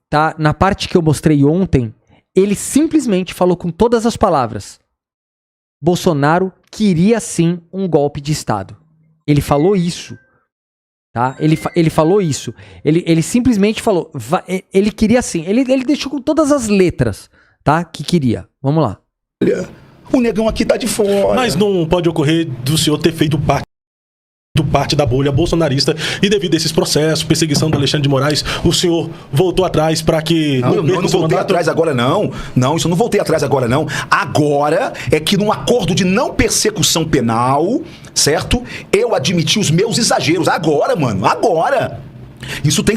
tá? Na parte que eu mostrei ontem, ele simplesmente falou com todas as palavras: Bolsonaro queria sim um golpe de Estado. Ele falou isso, tá? Ele falou isso. Ele simplesmente falou, ele queria sim. Ele deixou com todas as letras, tá? Que queria. Vamos lá. O negão aqui tá de fora. Mas não pode ocorrer do senhor ter feito parte da bolha bolsonarista e devido a esses processos, perseguição do Alexandre de Moraes, o senhor voltou atrás para que... Não, eu não voltei atrás agora não. Não, isso eu não voltei atrás agora não. Agora é que num acordo de não persecução penal, certo? Eu admiti os meus exageros. Agora, mano, agora. Isso tem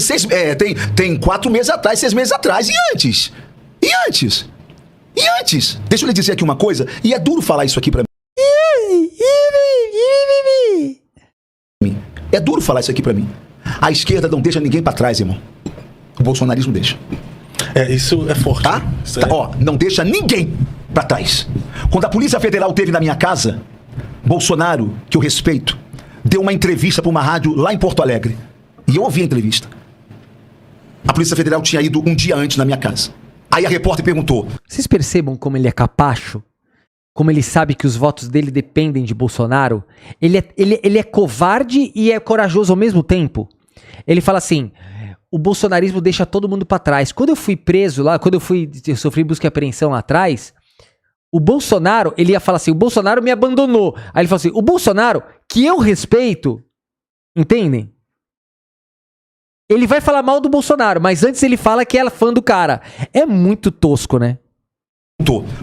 tem 4 meses atrás, 6 meses atrás. E antes? E antes? E antes? Deixa eu lhe dizer aqui uma coisa, e é duro falar isso aqui pra mim. É duro falar isso aqui pra mim. A esquerda não deixa ninguém pra trás, irmão. O bolsonarismo deixa. Isso é forte. Tá? Ó, não deixa ninguém pra trás. Quando a Polícia Federal teve na minha casa, Bolsonaro, que eu respeito, deu uma entrevista pra uma rádio lá em Porto Alegre. E eu ouvi a entrevista. A Polícia Federal tinha ido um dia antes na minha casa. Aí a repórter perguntou: vocês percebam como ele é capacho? Como ele sabe que os votos dele dependem de Bolsonaro? Ele é covarde e é corajoso ao mesmo tempo. Ele fala assim: o bolsonarismo deixa todo mundo pra trás. Quando eu fui preso lá, eu sofri busca e apreensão lá atrás, o Bolsonaro, ele ia falar assim: o Bolsonaro me abandonou. Aí ele fala assim: o Bolsonaro, que eu respeito, entendem? Ele vai falar mal do Bolsonaro, mas antes ele fala que é fã do cara. É muito tosco, né?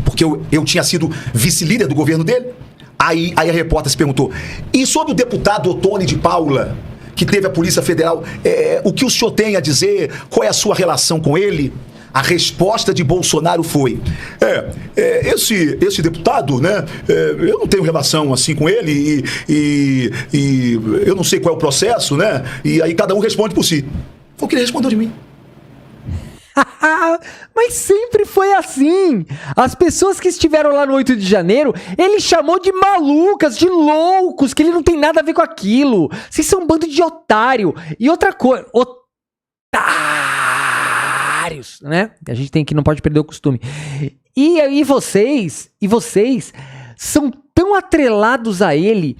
Porque eu tinha sido vice-líder do governo dele. Aí a repórter se perguntou: e sobre o deputado Ottoni de Paula, que teve a Polícia Federal, o que o senhor tem a dizer? Qual é a sua relação com ele? A resposta de Bolsonaro foi: esse deputado, né? Eu não tenho relação assim com ele e eu não sei qual é o processo, né? E aí cada um responde por si. Foi o que ele respondeu de mim. Mas sempre foi assim. As pessoas que estiveram lá no 8 de janeiro, ele chamou de malucas, de loucos, que ele não tem nada a ver com aquilo. Vocês são um bando de otário. E outra coisa, otários, né? A gente não pode perder o costume. E vocês são tão atrelados a ele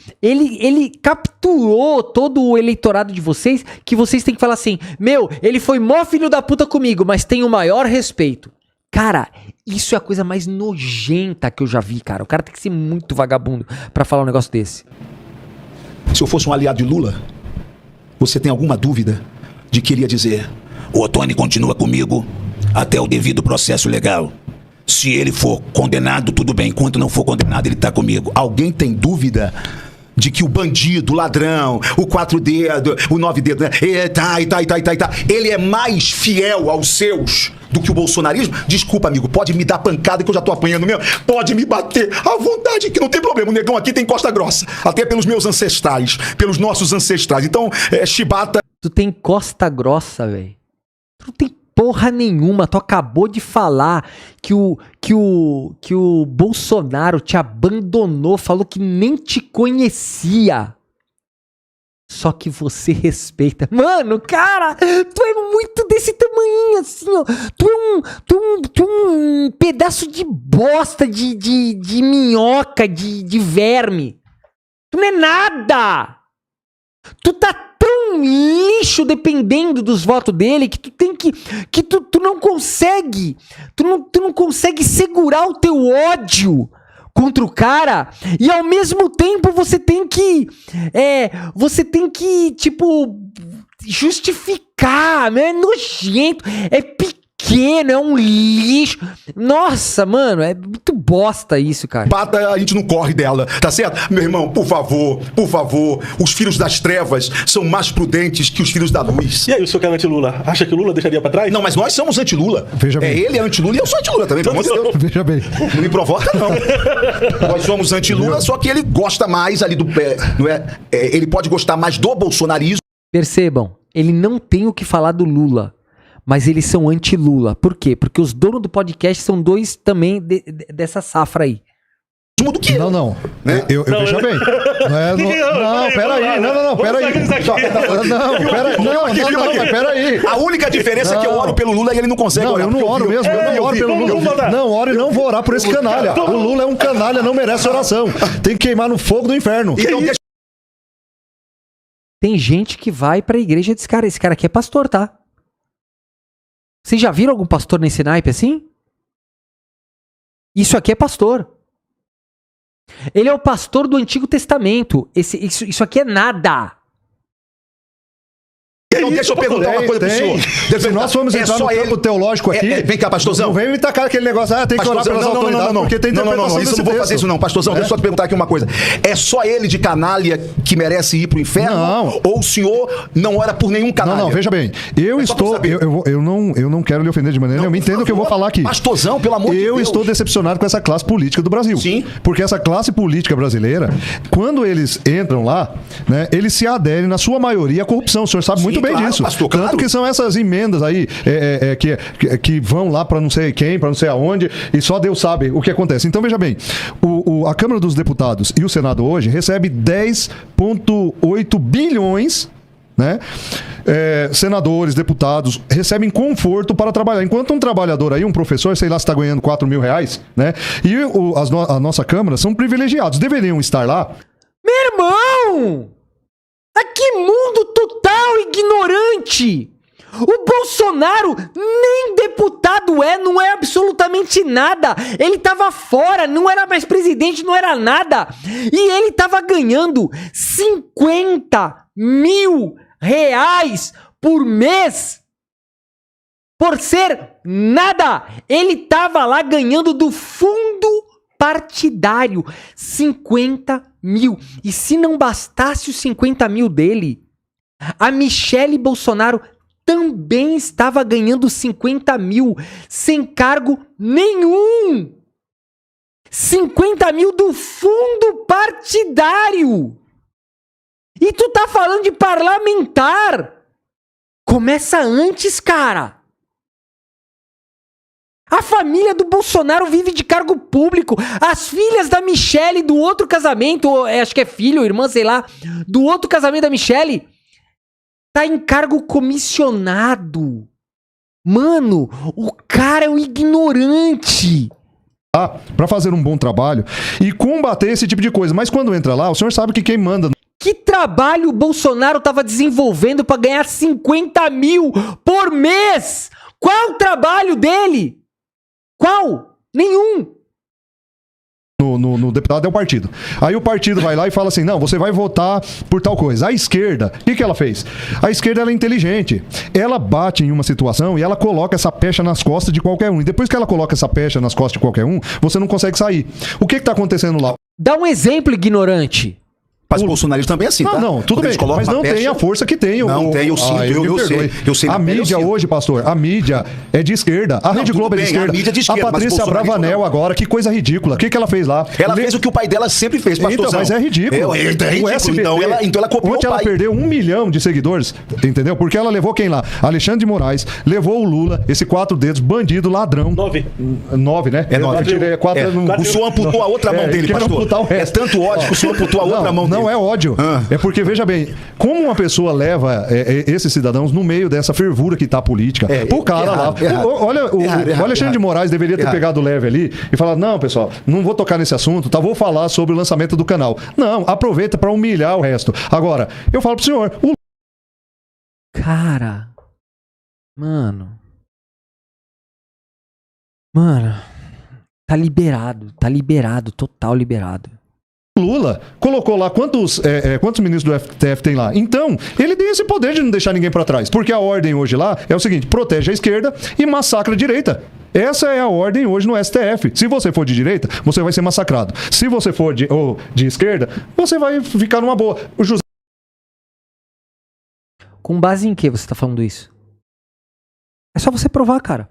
capturou todo o eleitorado de vocês, que vocês têm que falar assim: meu, ele foi mó filho da puta comigo, mas tem o maior respeito. Cara, isso é a coisa mais nojenta que eu já vi, cara. O cara tem que ser muito vagabundo pra falar um negócio desse. Se eu fosse um aliado de Lula, você tem alguma dúvida de que ele ia dizer: o Ottoni continua comigo até o devido processo legal. Se ele for condenado, tudo bem. Enquanto não for condenado, ele tá comigo. Alguém tem dúvida de que o bandido, o ladrão, o 4 dedos, o 9 dedos, né? Ele é mais fiel aos seus do que o bolsonarismo? Desculpa, amigo, pode me dar pancada que eu já tô apanhando mesmo. Pode me bater à vontade, que não tem problema. O negão aqui tem costa grossa. Até pelos meus ancestrais, pelos nossos ancestrais. Então, chibata... Tu tem costa grossa, velho. Tu não tem porra nenhuma. Tu acabou de falar que o Bolsonaro te abandonou, falou que nem te conhecia. Só que você respeita. Mano, cara, tu é muito desse tamanho, assim, ó. Tu é um pedaço de bosta, de minhoca, de verme. Tu não é nada. Tu tá tão lixo dependendo dos votos dele que tu tem que tu não consegue. Tu não consegue segurar o teu ódio contra o cara, e ao mesmo tempo você tem que tipo justificar, é nojento, é pequeno, é um lixo. Nossa, mano, é muito bosta isso, cara. Bata, a gente não corre dela, tá certo? Meu irmão, por favor, os filhos das trevas são mais prudentes que os filhos da luz. E aí, o senhor que é anti-Lula, acha que o Lula deixaria pra trás? Não, mas nós somos anti-Lula. Veja bem. Ele é anti-Lula e eu sou anti-Lula também, pelo amor de Deus. Veja bem. Não me provoca, não. Nós somos anti-Lula, só que ele gosta mais ali do... ele pode gostar mais do bolsonarismo. Percebam, ele não tem o que falar do Lula, mas eles são anti-Lula. Por quê? Porque os donos do podcast são dois também dessa safra aí. do que eu. Não. Né? Eu veja bem. Peraí. Não, peraí. Mas peraí. A única diferença é que eu oro pelo Lula e ele não consegue Não, orar. eu não oro mesmo. Eu não oro pelo Lula. Não oro e não vou orar por esse canalha. O Lula é um canalha, não merece oração. Tem que queimar no fogo do inferno. Então, deixa Tem gente que vai pra igreja desse cara. Esse cara aqui é pastor, tá? Vocês já viram algum pastor nesse naipe assim? Isso aqui é pastor. Ele é o pastor do Antigo Testamento. Isso aqui é nada. Então, deixa eu perguntar uma coisa pro senhor. Se nós formos entrar no campo teológico aqui... Vem cá, pastorzão. Não vem me tacar aquele negócio, tem que orar pelas autoridades, porque tem interpretação isso eu não vou fazer isso não, pastorzão. Deixa eu só te perguntar aqui uma coisa. É só ele de canalha que merece ir pro inferno? Não. Ou o senhor não ora por nenhum canalha? Não, veja bem. Eu não quero lhe ofender de maneira nenhuma. Entendo o que eu vou falar aqui. Pastorzão, pelo amor de Deus. Eu estou decepcionado com essa classe política do Brasil. Sim. Porque essa classe política brasileira, quando eles entram lá, né, eles se aderem, na sua maioria, à corrupção. O senhor sabe muito bem disso. Pastor, Tanto que são essas emendas aí que vão lá para não sei quem, para não sei aonde, e só Deus sabe o que acontece. Então, veja bem, a Câmara dos Deputados e o Senado hoje recebe 10,8 bilhões, né? Senadores, deputados recebem conforto para trabalhar. Enquanto um trabalhador aí, um professor, sei lá se está ganhando 4 mil reais, né? E a nossa Câmara são privilegiados, deveriam estar lá. Meu irmão! Que mundo total ignorante! O Bolsonaro nem deputado não é absolutamente nada. Ele tava fora, não era mais presidente, não era nada. E ele tava ganhando 50 mil reais por mês por ser nada. Ele tava lá ganhando do fundo partidário 50 mil. E se não bastasse os 50 mil dele, a Michele Bolsonaro também estava ganhando 50 mil sem cargo nenhum. 50 mil do fundo partidário. E tu tá falando de parlamentar. Começa antes, cara. A família do Bolsonaro vive de cargo público. As filhas da Michele do outro casamento, acho que é filho ou irmã, sei lá, do outro casamento da Michele, tá em cargo comissionado. Mano, o cara é um ignorante. Para fazer um bom trabalho e combater esse tipo de coisa. Mas quando entra lá, o senhor sabe que quem manda... Que trabalho o Bolsonaro tava desenvolvendo para ganhar 50 mil por mês? Qual o trabalho dele? Qual? Nenhum. No deputado é o partido. Aí o partido vai lá e fala assim, não, você vai votar por tal coisa. A esquerda, o que ela fez? A esquerda, ela é inteligente. Ela bate em uma situação e ela coloca essa pecha nas costas de qualquer um. E depois que ela coloca essa pecha nas costas de qualquer um, você não consegue sair. O que tá acontecendo lá? Dá um exemplo, ignorante. Mas o bolsonarismo também é assim, tá? Não, tudo bem, mas não tem a força que tem. Não tem, eu sinto, eu sei. A mídia hoje, pastor, a mídia é de esquerda. A Rede Globo é de esquerda. A Patrícia Bravanel agora, que coisa ridícula. O que ela fez lá? Ela fez o que o pai dela sempre fez, pastorzão. Então, mas é ridículo. É ridículo. O SBT, Então ela copiou o pai. Ela perdeu 1 milhão de seguidores, entendeu? Porque ela levou quem lá? Alexandre de Moraes, levou o Lula, esse 4 dedos, bandido, ladrão. 9, né? É 9. O senhor amputou a outra mão dele, pastor. É tanto ódio que o senhor amputou a outra mão dele. Não é ódio. É porque, veja bem, como uma pessoa leva esses cidadãos no meio dessa fervura que tá a política, o cara lá... Olha, o Alexandre de Moraes deveria ter pegado leve ali e falado, não, pessoal, não vou tocar nesse assunto, tá? Vou falar sobre o lançamento do canal. Não, aproveita pra humilhar o resto. Agora, eu falo pro senhor... Cara... Mano... Tá liberado, total liberado. Lula colocou lá quantos ministros do STF tem lá. Então, ele tem esse poder de não deixar ninguém pra trás. Porque a ordem hoje lá é o seguinte, protege a esquerda e massacra a direita. Essa é a ordem hoje no STF. Se você for de direita, você vai ser massacrado. Se você for de esquerda, você vai ficar numa boa. O José... Com base em que você tá falando isso? É só você provar, cara.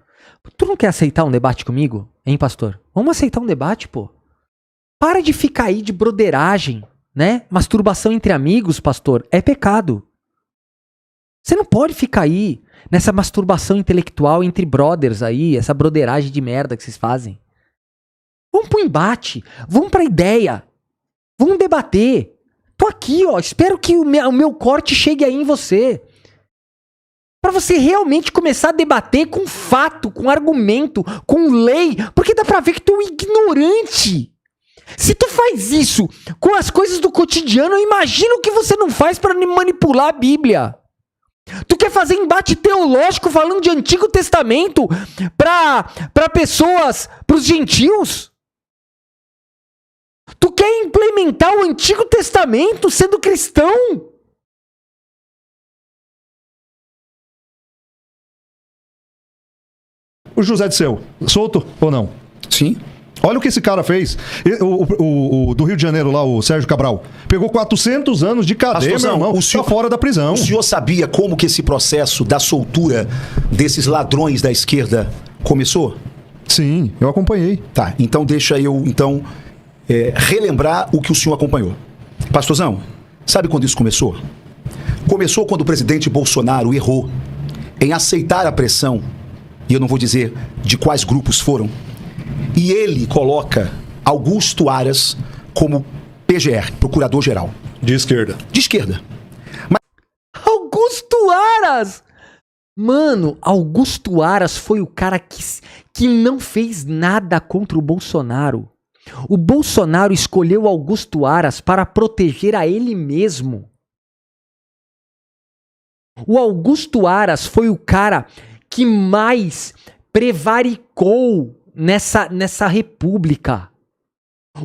Tu não quer aceitar um debate comigo? Hein, pastor? Vamos aceitar um debate, pô. Para de ficar aí de broderagem, né? Masturbação entre amigos, pastor, é pecado. Você não pode ficar aí nessa masturbação intelectual entre brothers aí, essa broderagem de merda que vocês fazem. Vamos pro embate. Vamos pra ideia. Vamos debater. Tô aqui, ó. Espero que o meu corte chegue aí em você. Pra você realmente começar a debater com fato, com argumento, com lei. Porque dá pra ver que tu é um ignorante. Se tu faz isso com as coisas do cotidiano, eu imagino o que você não faz pra manipular a Bíblia. Tu quer fazer embate teológico falando de Antigo Testamento pra pessoas, pros gentios? Tu quer implementar o Antigo Testamento sendo cristão? O José Disseu, solto ou não? Sim. Olha o que esse cara fez. O do Rio de Janeiro lá, o Sérgio Cabral. Pegou 400 anos de cadeia, Pastorzão, meu irmão. o senhor- Tá fora da prisão. O senhor sabia como que esse processo da soltura desses ladrões da esquerda começou? Sim, eu acompanhei. Tá, então deixa eu relembrar o que o senhor acompanhou. Pastorzão, sabe quando isso começou? Começou quando o presidente Bolsonaro errou em aceitar a pressão, e eu não vou dizer de quais grupos foram, e ele coloca Augusto Aras como PGR, Procurador-Geral. De esquerda. De esquerda. Augusto Aras! Mano, Augusto Aras foi o cara que não fez nada contra o Bolsonaro. O Bolsonaro escolheu Augusto Aras para proteger a ele mesmo. O Augusto Aras foi o cara que mais prevaricou nessa república.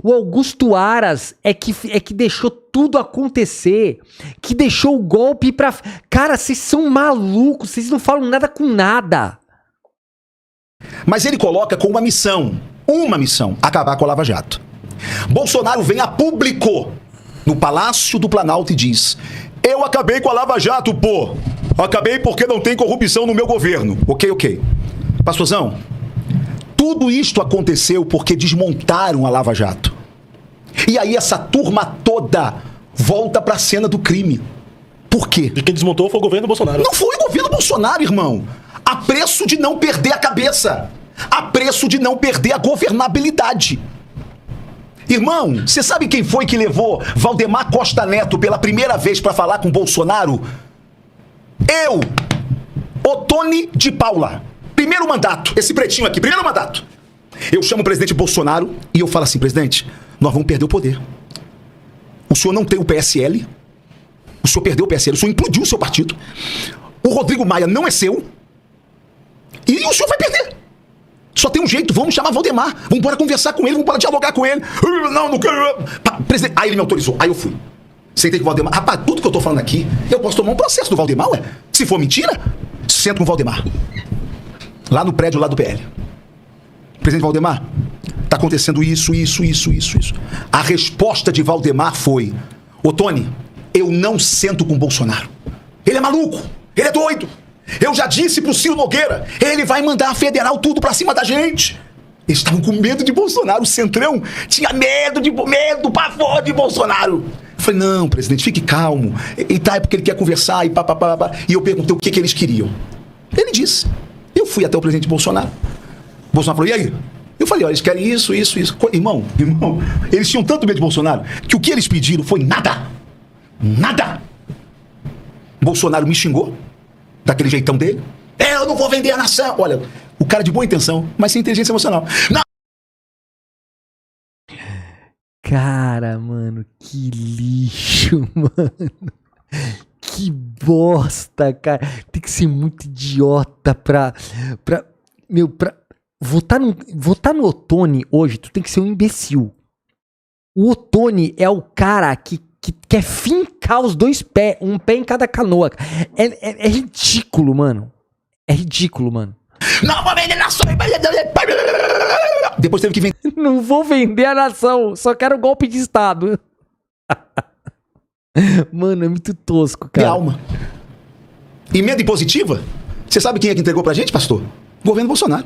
O Augusto Aras é que deixou tudo acontecer, que deixou o golpe pra... Cara, vocês são malucos, vocês não falam nada com nada. Mas ele coloca com uma missão, acabar com a Lava Jato. Bolsonaro vem a público no Palácio do Planalto e diz: eu acabei com a Lava Jato, pô. Acabei porque não tem corrupção no meu governo. Ok. Pastorzão, tudo isto aconteceu porque desmontaram a Lava Jato. E aí essa turma toda volta pra cena do crime. Por quê? E quem desmontou foi o governo Bolsonaro. Não foi o governo Bolsonaro, irmão. A preço de não perder a cabeça. A preço de não perder a governabilidade. Irmão, você sabe quem foi que levou Valdemar Costa Neto pela primeira vez pra falar com Bolsonaro? Eu, Ottoni de Paula. Primeiro mandato, esse pretinho aqui, primeiro mandato. Eu chamo o presidente Bolsonaro e eu falo assim: presidente, nós vamos perder o poder. O senhor não tem o PSL. O senhor perdeu o PSL, o senhor implodiu o seu partido. O Rodrigo Maia não é seu. E o senhor vai perder. Só tem um jeito, vamos chamar Valdemar. Vamos embora conversar com ele, vamos embora dialogar com ele. Não quero. Presidente, aí ele me autorizou, aí eu fui. Sentei com o Valdemar. Rapaz, tudo que eu tô falando aqui, eu posso tomar um processo do Valdemar, ué? Se for mentira, sento com o Valdemar. Lá no prédio lá do PL. Presidente Valdemar, tá acontecendo isso. A resposta de Valdemar foi: Ottoni, eu não sento com o Bolsonaro. Ele é maluco, ele é doido. Eu já disse pro Ciro Nogueira, ele vai mandar a federal tudo pra cima da gente. Eles estavam com medo de Bolsonaro, o Centrão tinha medo, pavor de Bolsonaro. Eu falei: não, presidente, fique calmo. E tá, é porque ele quer conversar e papapá. E eu perguntei o que eles queriam. Ele disse. Eu fui até o presidente Bolsonaro. Bolsonaro falou: e aí? Eu falei: olha, eles querem isso. Irmão, eles tinham tanto medo de Bolsonaro que o que eles pediram foi nada. Nada. Bolsonaro me xingou, daquele jeitão dele. Eu não vou vender a nação. Olha, o cara de boa intenção, mas sem inteligência emocional. Não. Cara, mano, que lixo, mano. Que bosta, cara. Tem que ser muito idiota pra votar no Ottoni hoje, tu tem que ser um imbecil. O Ottoni é o cara que quer fincar os dois pés, um pé em cada canoa. É ridículo, mano. É ridículo, mano. Não vou vender nação. Depois teve que vender. Não vou vender a nação, só quero golpe de Estado. Mano, é muito tosco, cara. Alma. Emenda impositiva? Você sabe quem é que entregou pra gente, pastor? Governo Bolsonaro.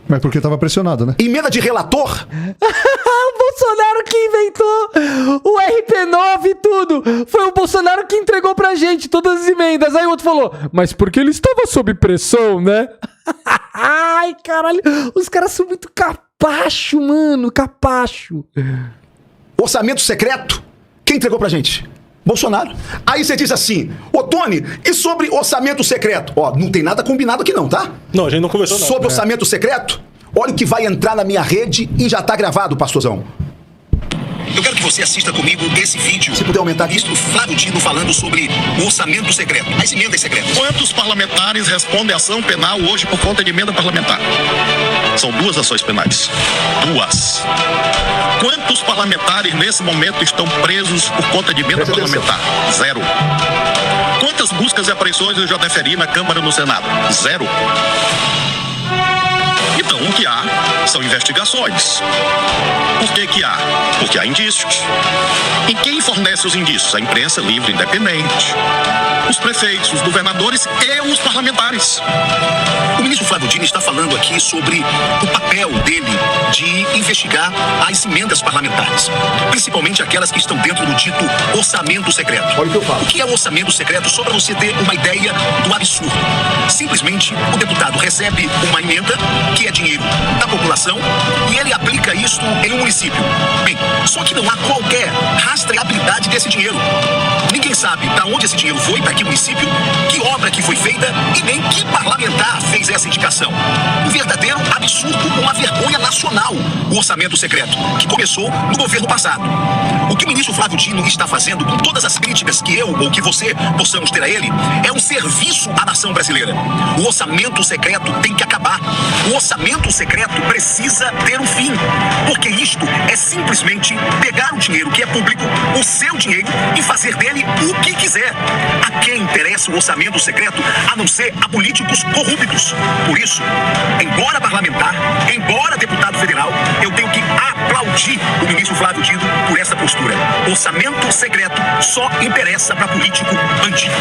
Mas porque tava pressionado, né? Emenda de relator? O Bolsonaro que inventou o RP9 e tudo. Foi o Bolsonaro que entregou pra gente todas as emendas. Aí o outro falou: mas porque ele estava sob pressão, né? Ai, caralho. Os caras são muito capazes. Capacho, mano, capacho. Orçamento secreto? Quem entregou pra gente? Bolsonaro. Aí você diz assim, ô Tony, e sobre orçamento secreto? Ó, não tem nada combinado aqui não, tá? Não, a gente não conversou nada. Sobre orçamento secreto, olha o que vai entrar na minha rede e já tá gravado, pastorzão. Eu quero que você assista comigo esse vídeo. Se puder aumentar isso, Flávio Dino falando sobre o orçamento secreto, as emendas secretas. Quantos parlamentares respondem ação penal hoje por conta de emenda parlamentar? São 2 ações penais. 2. Quantos parlamentares nesse momento estão presos por conta de emenda parlamentar? 0. Quantas buscas e apreensões eu já deferi na Câmara e no Senado? 0. Então, o que há são investigações. Por que há? Porque há indícios. E quem fornece os indícios? A imprensa livre e independente. Os prefeitos, os governadores e os parlamentares. O ministro Flávio Dino está falando aqui sobre o papel dele de investigar as emendas parlamentares, principalmente aquelas que estão dentro do dito orçamento secreto. Olha o que eu falo. O que é o orçamento secreto? Só para você ter uma ideia do absurdo. Simplesmente, o deputado recebe uma emenda, que é dinheiro da população, e ele aplica isso em um município. Bem, só que não há qualquer rastreabilidade desse dinheiro. Ninguém sabe para onde esse dinheiro foi, para que município, que obra que foi feita e nem que parlamentar fez essa indicação. Um verdadeiro absurdo, uma vergonha nacional, o orçamento secreto, que começou no governo passado. O que o ministro Flávio Dino está fazendo, com todas as críticas que eu ou que você possamos ter a ele, é um serviço à nação brasileira. O orçamento secreto tem que acabar. O orçamento secreto precisa ter um fim, porque isto é simplesmente pegar o dinheiro que é público, o seu dinheiro, e fazer dele o que quiser. A quem interessa o orçamento secreto, a não ser a políticos corruptos. Por isso, embora parlamentar, embora deputado federal, eu tenho que aplaudir o ministro Flávio Dino por essa postura. Orçamento secreto só interessa para político bandido.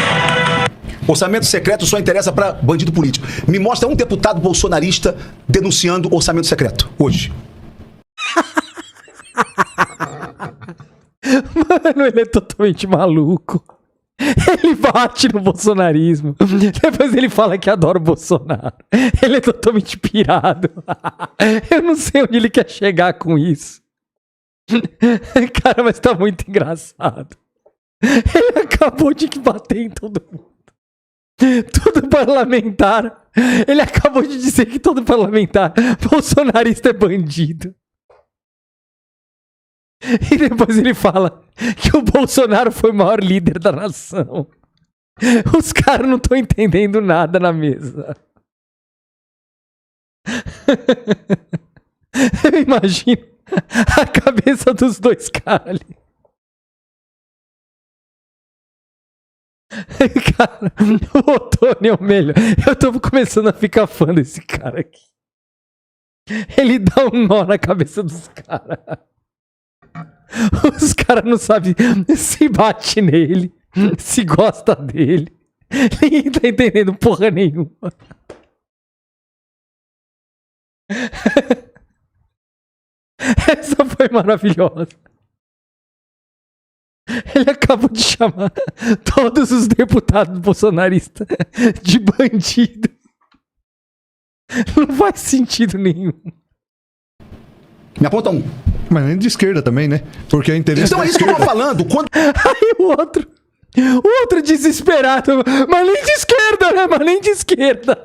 Orçamento secreto só interessa para bandido político. Me mostra um deputado bolsonarista denunciando orçamento secreto hoje. Mano, ele é totalmente maluco. Ele bate no bolsonarismo. Depois ele fala que adora o Bolsonaro. Ele é totalmente pirado. Eu não sei onde ele quer chegar com isso. Cara, mas tá muito engraçado. Ele acabou de bater em todo mundo. Todo parlamentar. Ele acabou de dizer que todo parlamentar bolsonarista é bandido. E depois ele fala que o Bolsonaro foi o maior líder da nação. Os caras não estão entendendo nada na mesa. Eu imagino a cabeça dos dois caras ali. Cara, o Otônio é o melhor. Eu tô começando a ficar fã desse cara aqui. Ele dá um nó na cabeça dos caras. Os caras não sabem se bate nele, se gosta dele. Ninguém tá entendendo porra nenhuma. Essa foi maravilhosa. Ele acabou de chamar todos os deputados bolsonaristas de bandido. Não faz sentido nenhum. Me aponta um. Mas nem de esquerda também, né? Porque é interesse Então da é isso que eu esquerda. tô falando. Quando... Aí o outro desesperado. Mas nem de esquerda, né? Mas nem de esquerda.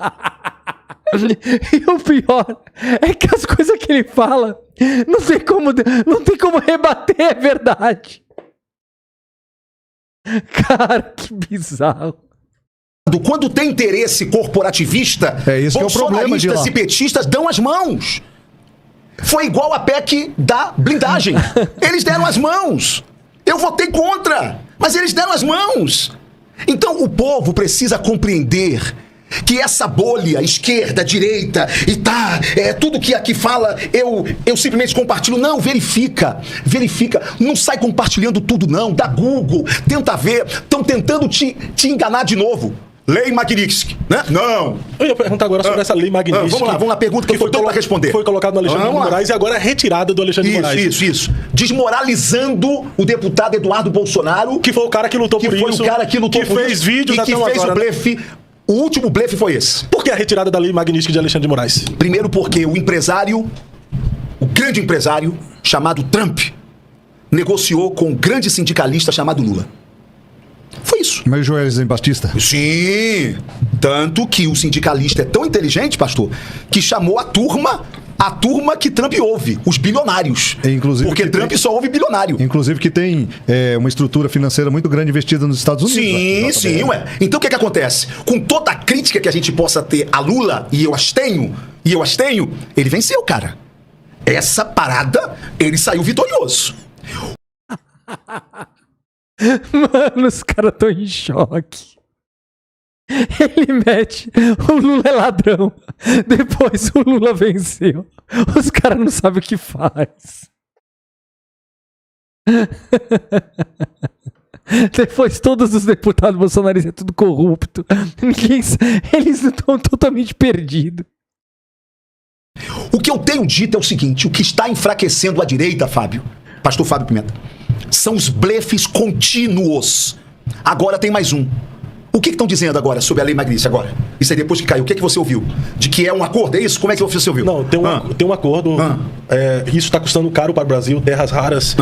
E o pior é que as coisas que ele fala não tem como rebater, é verdade. Cara, que bizarro. Quando tem interesse corporativista, É isso que é o problema de lá. bolsonaristas e petistas dão as mãos. Foi igual a PEC da blindagem. Eles deram as mãos. Eu votei contra, mas eles deram as mãos. Então o povo precisa compreender que essa bolha, esquerda, direita, e tudo que aqui fala, eu simplesmente compartilho. Não, verifica. Não sai compartilhando tudo, não. Dá Google, tenta ver. Estão tentando te enganar de novo. Lei Magnitsky, né? Não. Eu ia perguntar agora sobre essa lei Magnitsky. Vamos lá, pergunta que eu tô doido pra responder. Foi colocado no Alexandre de Moraes e agora é retirada do Alexandre de Moraes. Isso. Desmoralizando o deputado Eduardo Bolsonaro. Que foi o cara que lutou por isso. Que foi o cara que lutou por isso. Que fez vídeos e até que fez agora, o blefe. O último blefe foi esse. Por que a retirada da lei Magnitsky de Alexandre de Moraes? Primeiro porque o empresário o grande empresário chamado Trump negociou com o grande sindicalista chamado Lula. Foi isso. Mas o Joesley Batista? Sim. Tanto que o sindicalista é tão inteligente, pastor, que chamou a turma que Trump ouve, os bilionários. Inclusive porque Trump só ouve bilionário. Inclusive que tem uma estrutura financeira muito grande investida nos Estados Unidos. Sim, ué. Então o que acontece? Com toda a crítica que a gente possa ter a Lula, e eu as tenho, ele venceu, cara. Essa parada, ele saiu vitorioso. Mano, os caras estão em choque. Ele mete, o Lula é ladrão. Depois o Lula venceu. Os caras não sabem o que faz. Depois todos os deputados bolsonaristas é tudo corrupto. Eles estão totalmente perdidos. O que eu tenho dito é o seguinte: o que está enfraquecendo a direita, Fábio, pastor Fábio Pimenta, são os blefes contínuos. Agora tem mais um. O que estão dizendo agora sobre a lei Magnífica agora? Isso aí depois que caiu, o que você ouviu? De que é um acordo, é isso? Como é que você ouviu? Não, tem um acordo. Isso está custando caro para o Brasil, terras raras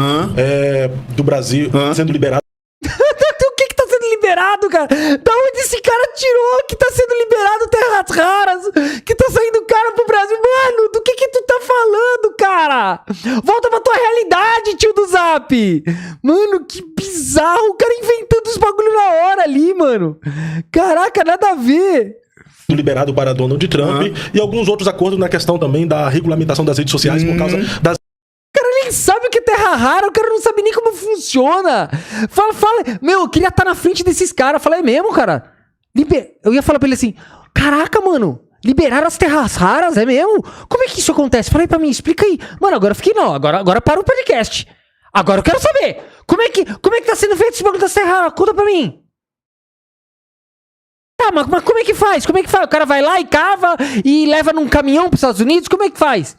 do Brasil sendo liberadas. O que tá sendo liberado, cara? Da onde esse cara tirou que tá sendo liberado terras raras? Que tá saindo caro pro Brasil? Mano, do que tu tá falando, cara? Volta pra tua realidade, tio do Zap. Mano, que bizarro. O cara inventando os bagulho na hora ali, mano. Caraca, nada a ver. Liberado para Donald Trump e alguns outros acordos na questão também da regulamentação das redes sociais por causa das... Nem sabe o que é terra rara, o cara não sabe nem como funciona. Fala. Meu, eu queria estar na frente desses caras. Falei, é mesmo, cara? Eu ia falar pra ele assim: caraca, mano, liberaram as terras raras, é mesmo? Como é que isso acontece? Falei pra mim, explica aí. Mano, agora eu fiquei, não, agora para o podcast. Agora eu quero saber. Como é que tá sendo feito esse bagulho das terras raras? Conta pra mim. Tá, mas como é que faz? Como é que faz? O cara vai lá e cava e leva num caminhão pros Estados Unidos? Como é que faz?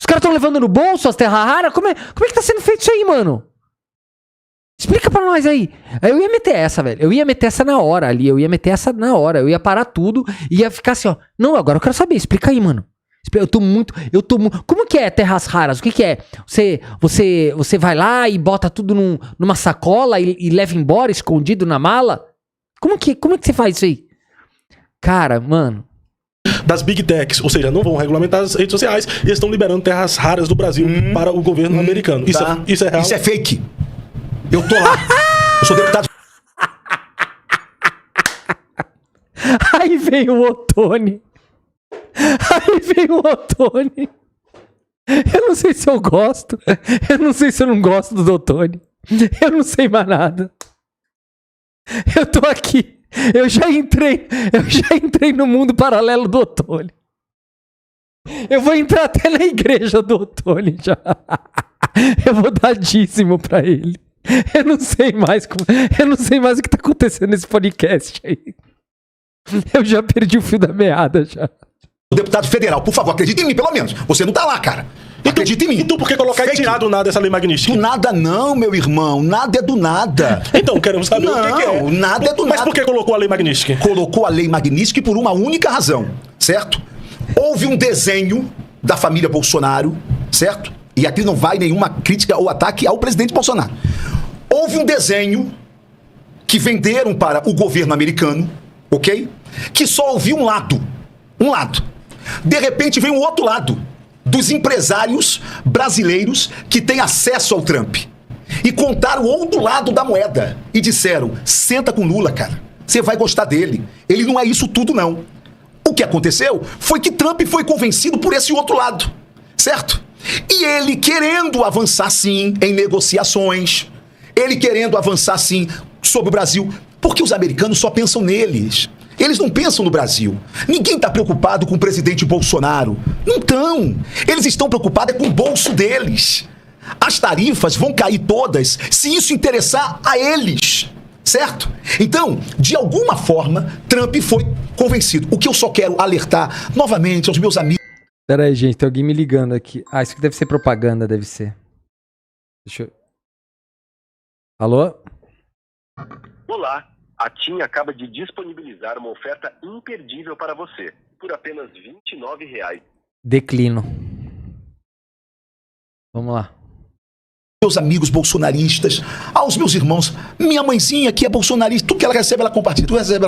Os caras estão levando no bolso as terras raras? Como é que tá sendo feito isso aí, mano? Explica pra nós aí. Eu ia meter essa, velho. Eu ia meter essa na hora ali. Eu ia parar tudo e ia ficar assim, ó. Não, agora eu quero saber. Explica aí, mano. Eu tô muito... Como que é terras raras? O que é? Você vai lá e bota tudo numa sacola e leva embora escondido na mala? Como que você faz isso aí? Cara, mano... Das Big Techs, ou seja, não vão regulamentar as redes sociais e estão liberando terras raras do Brasil para o governo americano. Isso é real? Isso é fake. Eu tô lá. Eu sou deputado. Aí vem o Ottoni. Eu não sei se eu gosto. Eu não sei se eu não gosto do Ottoni. Eu não sei mais nada. Eu tô aqui. Eu já entrei no mundo paralelo do Ottoni. Eu vou entrar até na igreja do Ottoni já. Eu vou dar dízimo pra ele. Eu não sei mais o que tá acontecendo nesse podcast aí. Eu já perdi o fio da meada já. Deputado federal, por favor, acredite em mim, pelo menos. Você não tá lá, cara. Acredite em mim. Então por que colocar e tirar do nada essa lei Magnífica? Do nada não, meu irmão. Nada é do nada. Então, queremos saber o que é. Não, nada é do nada. Mas por que colocou a lei Magnífica? Colocou a lei Magnífica por uma única razão, certo? Houve um desenho da família Bolsonaro, certo? E aqui não vai nenhuma crítica ou ataque ao presidente Bolsonaro. Houve um desenho que venderam para o governo americano, ok? Que só ouvia um lado. De repente vem o outro lado, dos empresários brasileiros que têm acesso ao Trump. E contaram o outro lado da moeda. E disseram, senta com Lula, cara. Você vai gostar dele. Ele não é isso tudo, não. O que aconteceu foi que Trump foi convencido por esse outro lado, certo? E ele querendo avançar, sim, em negociações. Ele querendo avançar, sim, sobre o Brasil. Porque os americanos só pensam neles. Eles não pensam no Brasil. Ninguém está preocupado com o presidente Bolsonaro. Não estão. Eles estão preocupados com o bolso deles. As tarifas vão cair todas se isso interessar a eles. Certo? Então, de alguma forma, Trump foi convencido. O que eu só quero alertar novamente aos meus amigos... Pera aí, gente. Tem alguém me ligando aqui. Ah, isso aqui deve ser propaganda, deve ser. Deixa eu... Alô? Olá. A TIM acaba de disponibilizar uma oferta imperdível para você, por apenas R$ 29. Declino. Vamos lá. Meus amigos bolsonaristas, aos meus irmãos, minha mãezinha que é bolsonarista, tudo que ela recebe, ela compartilha. Tudo recebe,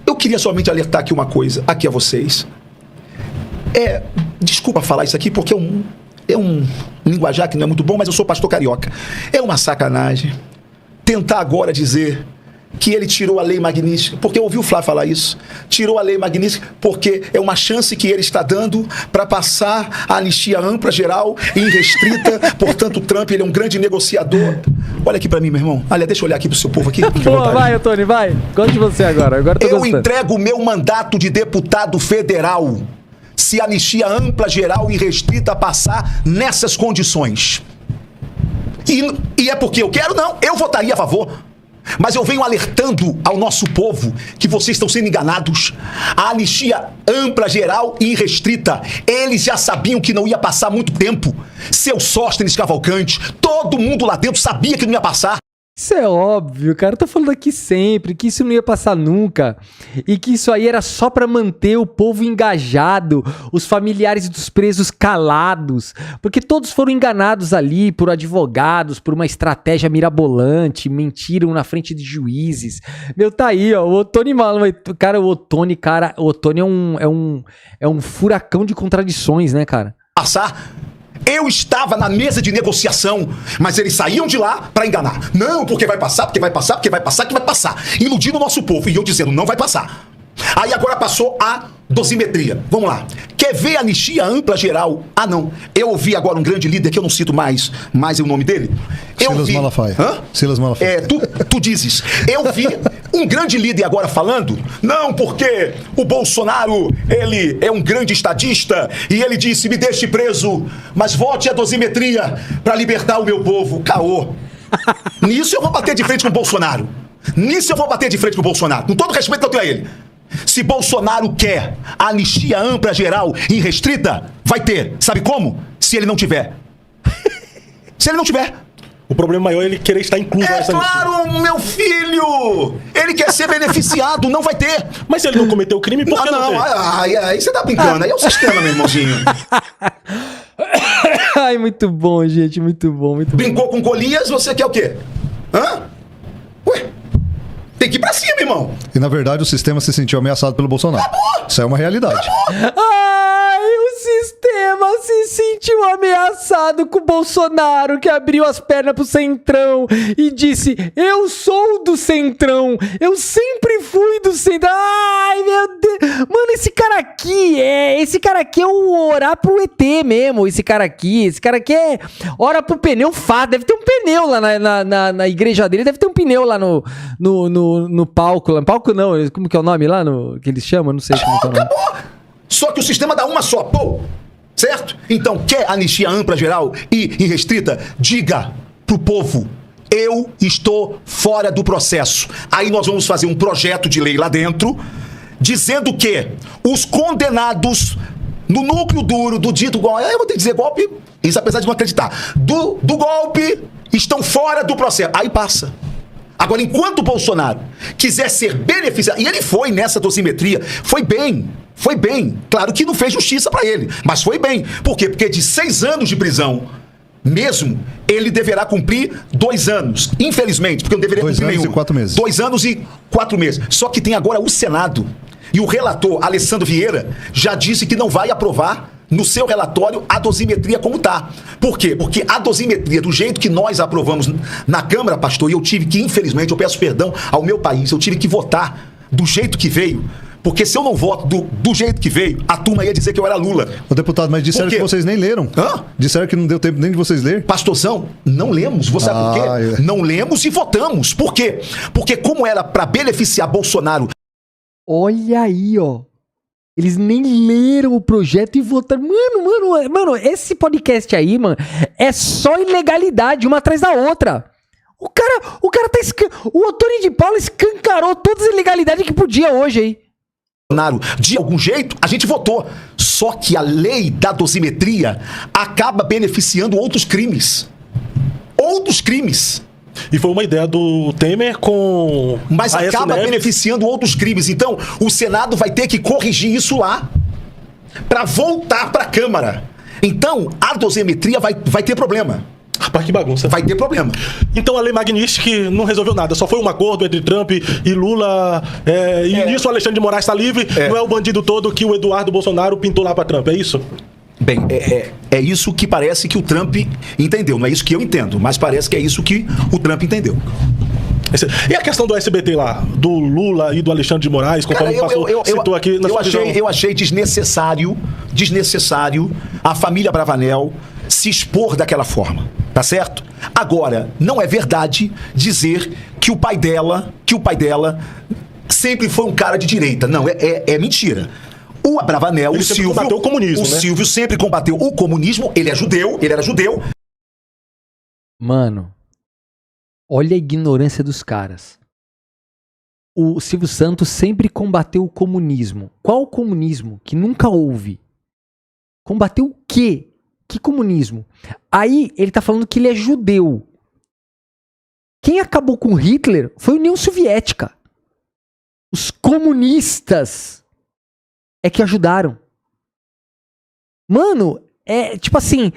eu queria somente alertar aqui uma coisa, aqui a vocês. Desculpa falar isso aqui, porque é um linguajar que não é muito bom, mas eu sou pastor carioca. É uma sacanagem tentar agora dizer que ele tirou a lei magnífica, porque eu ouvi o Flávio falar isso, tirou a lei magnífica porque é uma chance que ele está dando para passar a anistia ampla, geral e irrestrita. Portanto, o Trump, ele é um grande negociador. Olha aqui para mim, meu irmão. Olha, deixa eu olhar aqui pro seu povo aqui. Boa, vai, Tony, vai. Gosto de você agora tô eu gostando. entrego o meu mandato de deputado federal se a anistia ampla, geral e restrita passar nessas condições. E é porque eu quero? Não, eu votaria a favor. Mas eu venho alertando ao nosso povo que vocês estão sendo enganados. A anistia ampla, geral e irrestrita, eles já sabiam que não ia passar muito tempo. Seu Sóstenes Cavalcante, todo mundo lá dentro sabia que não ia passar. Isso é óbvio, cara. Eu tô falando aqui sempre que isso não ia passar nunca. E que isso aí era só pra manter o povo engajado, os familiares dos presos calados. Porque todos foram enganados ali por advogados, por uma estratégia mirabolante, mentiram na frente de juízes. Meu, tá aí, ó. O Ottoni cara, o Ottoni é um furacão de contradições, né, cara? Passar. Eu estava na mesa de negociação, mas eles saíam de lá para enganar. Não, porque vai passar, porque vai passar, porque vai passar, que vai passar. Iludindo o nosso povo. E eu dizendo, não vai passar. Aí agora passou a dosimetria. Vamos lá. Quer ver a anistia ampla geral? Ah, não. Eu ouvi agora um grande líder, que eu não cito mais o nome dele. Silas Malafaia. Hã? Silas Malafaia. Tu dizes. Eu vi um grande líder agora falando, não, porque o Bolsonaro, ele é um grande estadista, e ele disse, me deixe preso, mas vote a dosimetria para libertar o meu povo. Caô. Nisso eu vou bater de frente com o Bolsonaro. Com todo o respeito que eu tenho a ele. Se Bolsonaro quer a anistia ampla, geral e restrita, vai ter. Sabe como? Se ele não tiver. O problema maior é ele querer estar incluso nessa anistia. Claro, meu filho! Ele quer ser beneficiado, não vai ter. Mas se ele não cometeu crime, por que não tem? Aí você tá brincando. Aí é o sistema, meu irmãozinho. Ai, muito bom, gente. Muito bom. Brincou com Golias, você quer o quê? Hã? Ué? Tem que ir pra cima, irmão. E na verdade o sistema se sentiu ameaçado pelo Bolsonaro. Isso é uma realidade. Ai, o sistema se sentiu ameaçado com o Bolsonaro, que abriu as pernas pro Centrão e disse, eu sou do Centrão, eu sempre fui do Centrão. Ai, meu Deus. Mano, esse cara aqui é um orar pro ET mesmo, esse cara aqui é ora pro pneu fácil, deve ter um pneu lá na igreja dele, deve ter um pneu lá no palco, lá. Palco não, como que é o nome lá, que eles chamam? Não sei como que é o nome. Acabou! Só que o sistema dá uma só, pô! Certo? Então, quer anistia ampla, geral e irrestrita? Diga pro povo, eu estou fora do processo. Aí nós vamos fazer um projeto de lei lá dentro, dizendo que os condenados no núcleo duro do dito golpe, eu vou ter que dizer golpe, isso apesar de não acreditar, do golpe, estão fora do processo. Aí passa. Agora, enquanto o Bolsonaro quiser ser beneficiado, e ele foi nessa dosimetria, foi bem. Claro que não fez justiça pra ele, mas foi bem. Por quê? Porque de 6 anos de prisão, mesmo, ele deverá cumprir 2 anos. Infelizmente, porque não deveria cumprir nenhum. 2 anos e 4 meses. 2 anos e 4 meses. Só que tem agora o Senado. E o relator, Alessandro Vieira, já disse que não vai aprovar no seu relatório a dosimetria como tá. Por quê? Porque a dosimetria, do jeito que nós aprovamos na Câmara, pastor, e eu tive que, infelizmente, eu peço perdão ao meu país, eu tive que votar do jeito que veio. Porque se eu não voto do jeito que veio, a turma ia dizer que eu era Lula. Ô, deputado, mas disseram que vocês nem leram. Hã? Disseram que não deu tempo nem de vocês ler. Pastorzão, não lemos. Você sabe por quê? Não lemos e votamos. Por quê? Porque como era para beneficiar Bolsonaro... Olha aí, ó. Eles nem leram o projeto e votaram. Mano, esse podcast aí, mano, é só ilegalidade, uma atrás da outra. O cara tá... O Ottoni de Paula escancarou todas as ilegalidades que podia hoje aí. De algum jeito, a gente votou. Só que a lei da dosimetria acaba beneficiando outros crimes. E foi uma ideia do Temer com... Mas acaba beneficiando outros crimes. Então, o Senado vai ter que corrigir isso lá para voltar para a Câmara. Então, a dosimetria vai ter problema. Rapaz, que bagunça. Vai ter problema. Então a lei Magnitsky não resolveu nada, só foi um acordo entre Trump e Lula, e nisso o Alexandre de Moraes está livre, não é o bandido todo que o Eduardo Bolsonaro pintou lá para Trump, é isso? Bem, é isso que parece que o Trump entendeu. Não é isso que eu entendo, mas parece que é isso que o Trump entendeu. E a questão do SBT lá, do Lula e do Alexandre de Moraes, conforme citou aqui na sua visão? Eu achei desnecessário a família Bravanel se expor daquela forma, tá certo? Agora, não é verdade dizer que o pai dela sempre foi um cara de direita. Não, é mentira. O Abravanel, o Silvio, combateu o comunismo, né? Silvio sempre combateu o comunismo, ele era judeu. Mano, olha a ignorância dos caras. O Silvio Santos sempre combateu o comunismo. Qual o comunismo? Que nunca houve. Combateu o quê? Que comunismo? Aí ele tá falando que ele é judeu. Quem acabou com Hitler foi a União Soviética. Os comunistas é que ajudaram. Mano, tipo assim,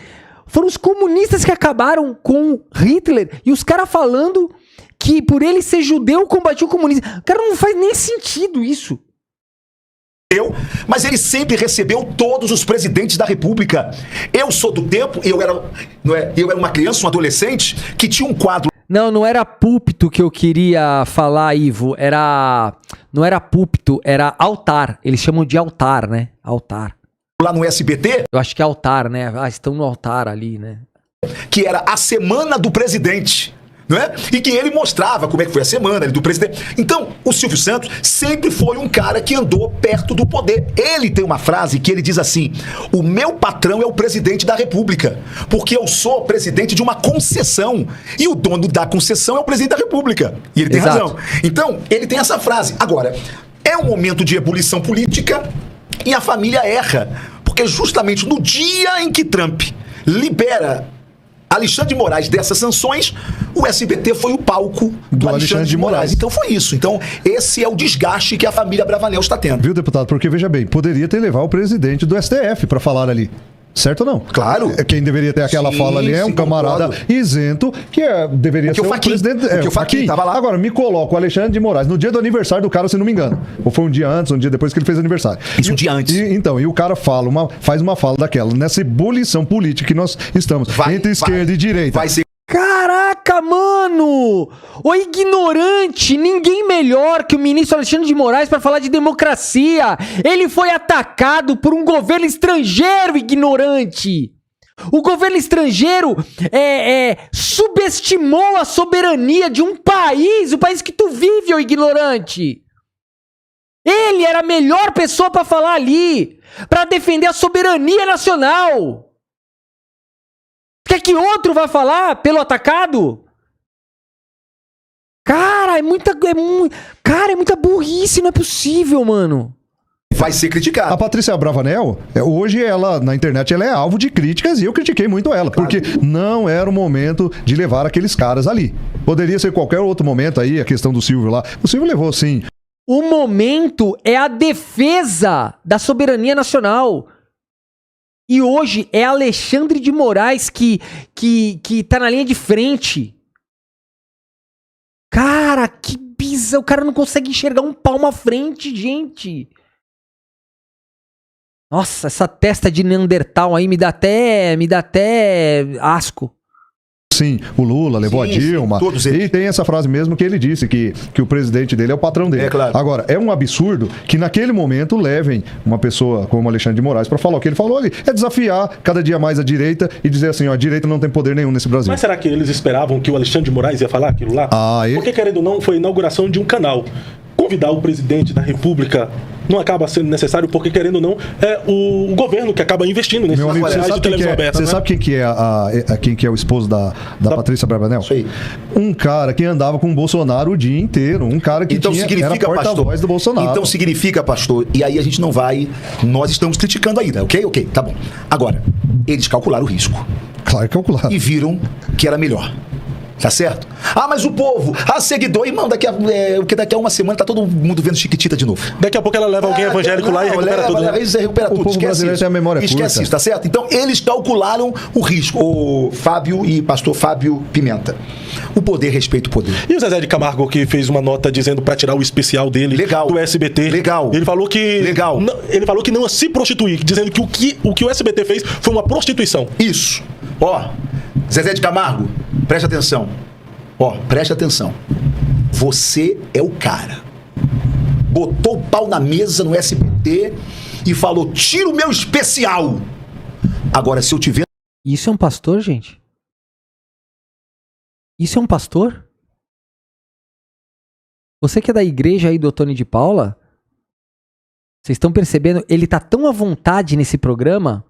foram os comunistas que acabaram com Hitler e os caras falando que por ele ser judeu combatiu o comunismo. Cara, não faz nem sentido isso. Mas ele sempre recebeu todos os presidentes da República. Eu sou do tempo, eu era uma criança, um adolescente, que tinha um quadro. Não era púlpito que eu queria falar, Ivo. Não era púlpito, era altar. Eles chamam de altar, né? Altar. Lá no SBT. Eu acho que é altar, né? Estão no altar ali, né? Que era a semana do presidente. Não é? E que ele mostrava como é que foi a semana do presidente. Então, o Silvio Santos sempre foi um cara que andou perto do poder. Ele tem uma frase que ele diz assim: o meu patrão é o presidente da República, porque eu sou presidente de uma concessão, e o dono da concessão é o presidente da República. E ele tem razão. Então, ele tem essa frase. Agora, é um momento de ebulição política e a família erra, porque justamente no dia em que Trump libera Alexandre de Moraes dessas sanções, o SBT foi o palco do Alexandre de Moraes. Então foi isso. Então esse é o desgaste que a família Bravanel está tendo. Viu, deputado? Porque, veja bem, poderia ter levado o presidente do STF para falar ali. Certo ou não? Claro. Quem deveria ter aquela fala ali é um camarada isento, que deveria ser o presidente. O Fachin estava lá. Agora, me coloca o Alexandre de Moraes no dia do aniversário do cara, se não me engano. Ou foi um dia antes, um dia depois que ele fez aniversário. Isso, um dia antes. E o cara faz uma fala daquela, nessa ebulição política que nós estamos, entre esquerda e direita. Vai ser. Caraca, mano! Ô ignorante! Ninguém melhor que o ministro Alexandre de Moraes para falar de democracia! Ele foi atacado por um governo estrangeiro, ignorante! O governo estrangeiro subestimou a soberania de um país, o país que tu vive, ô ignorante! Ele era a melhor pessoa para falar ali, para defender a soberania nacional! Quer que outro vá falar pelo atacado? Cara, é muita burrice, não é possível, mano. Vai ser criticado. A Patrícia Bravanel, hoje ela, na internet, ela é alvo de críticas e eu critiquei muito ela, porque não era o momento de levar aqueles caras ali. Poderia ser qualquer outro momento aí, a questão do Silvio lá. O Silvio levou, sim. O momento é a defesa da soberania nacional. E hoje é Alexandre de Moraes que tá na linha de frente. Cara, que bizarro. O cara não consegue enxergar um palmo à frente, gente. Nossa, essa testa de Neandertal aí me dá até asco. Sim, o Lula levou a Dilma. Sim, todos eles. E tem essa frase mesmo que ele disse, que o presidente dele é o patrão dele. É claro. Agora, é um absurdo que naquele momento levem uma pessoa como Alexandre de Moraes para falar o que ele falou ali. É desafiar cada dia mais a direita e dizer assim, ó, a direita não tem poder nenhum nesse Brasil. Mas será que eles esperavam que o Alexandre de Moraes ia falar aquilo lá? Porque, querendo ou não, foi a inauguração de um canal. Convidar o presidente da República não acaba sendo necessário, porque, querendo ou não, é o governo que acaba investindo nesse canal de televisão aberta. Você sabe quem que é o esposo da Patrícia Bravanel? Isso aí. Um cara que andava com o Bolsonaro o dia inteiro. Um cara que era porta-voz do Bolsonaro. Então significa, pastor, e aí a gente não vai... Nós estamos criticando ainda, ok? Tá bom. Agora, eles calcularam o risco. Claro que calcularam. E viram que era melhor. Tá certo? Ah, mas o povo, seguidor, irmão, daqui a uma semana tá todo mundo vendo Chiquitita de novo. Daqui a pouco ela leva alguém evangélico lá e recupera tudo. Né? Recupera tudo. O povo brasileiro tem a memória curta. Esquece isso, tá certo? Então, eles calcularam o risco. O Fábio e pastor Fábio Pimenta. O poder respeita o poder. E o Zezé de Camargo, que fez uma nota dizendo pra tirar o especial dele do SBT. Legal. Ele falou que... Legal. Ele falou que não ia se prostituir, dizendo que o que o SBT fez foi uma prostituição. Isso. Ó, Zezé de Camargo, preste atenção. Ó, preste atenção. Você é o cara. Botou o pau na mesa no SBT e falou: tira o meu especial. Agora, se eu te ver... Isso é um pastor, gente? Isso é um pastor? Você que é da igreja aí do Ottoni de Paula, vocês estão percebendo? Ele tá tão à vontade nesse programa...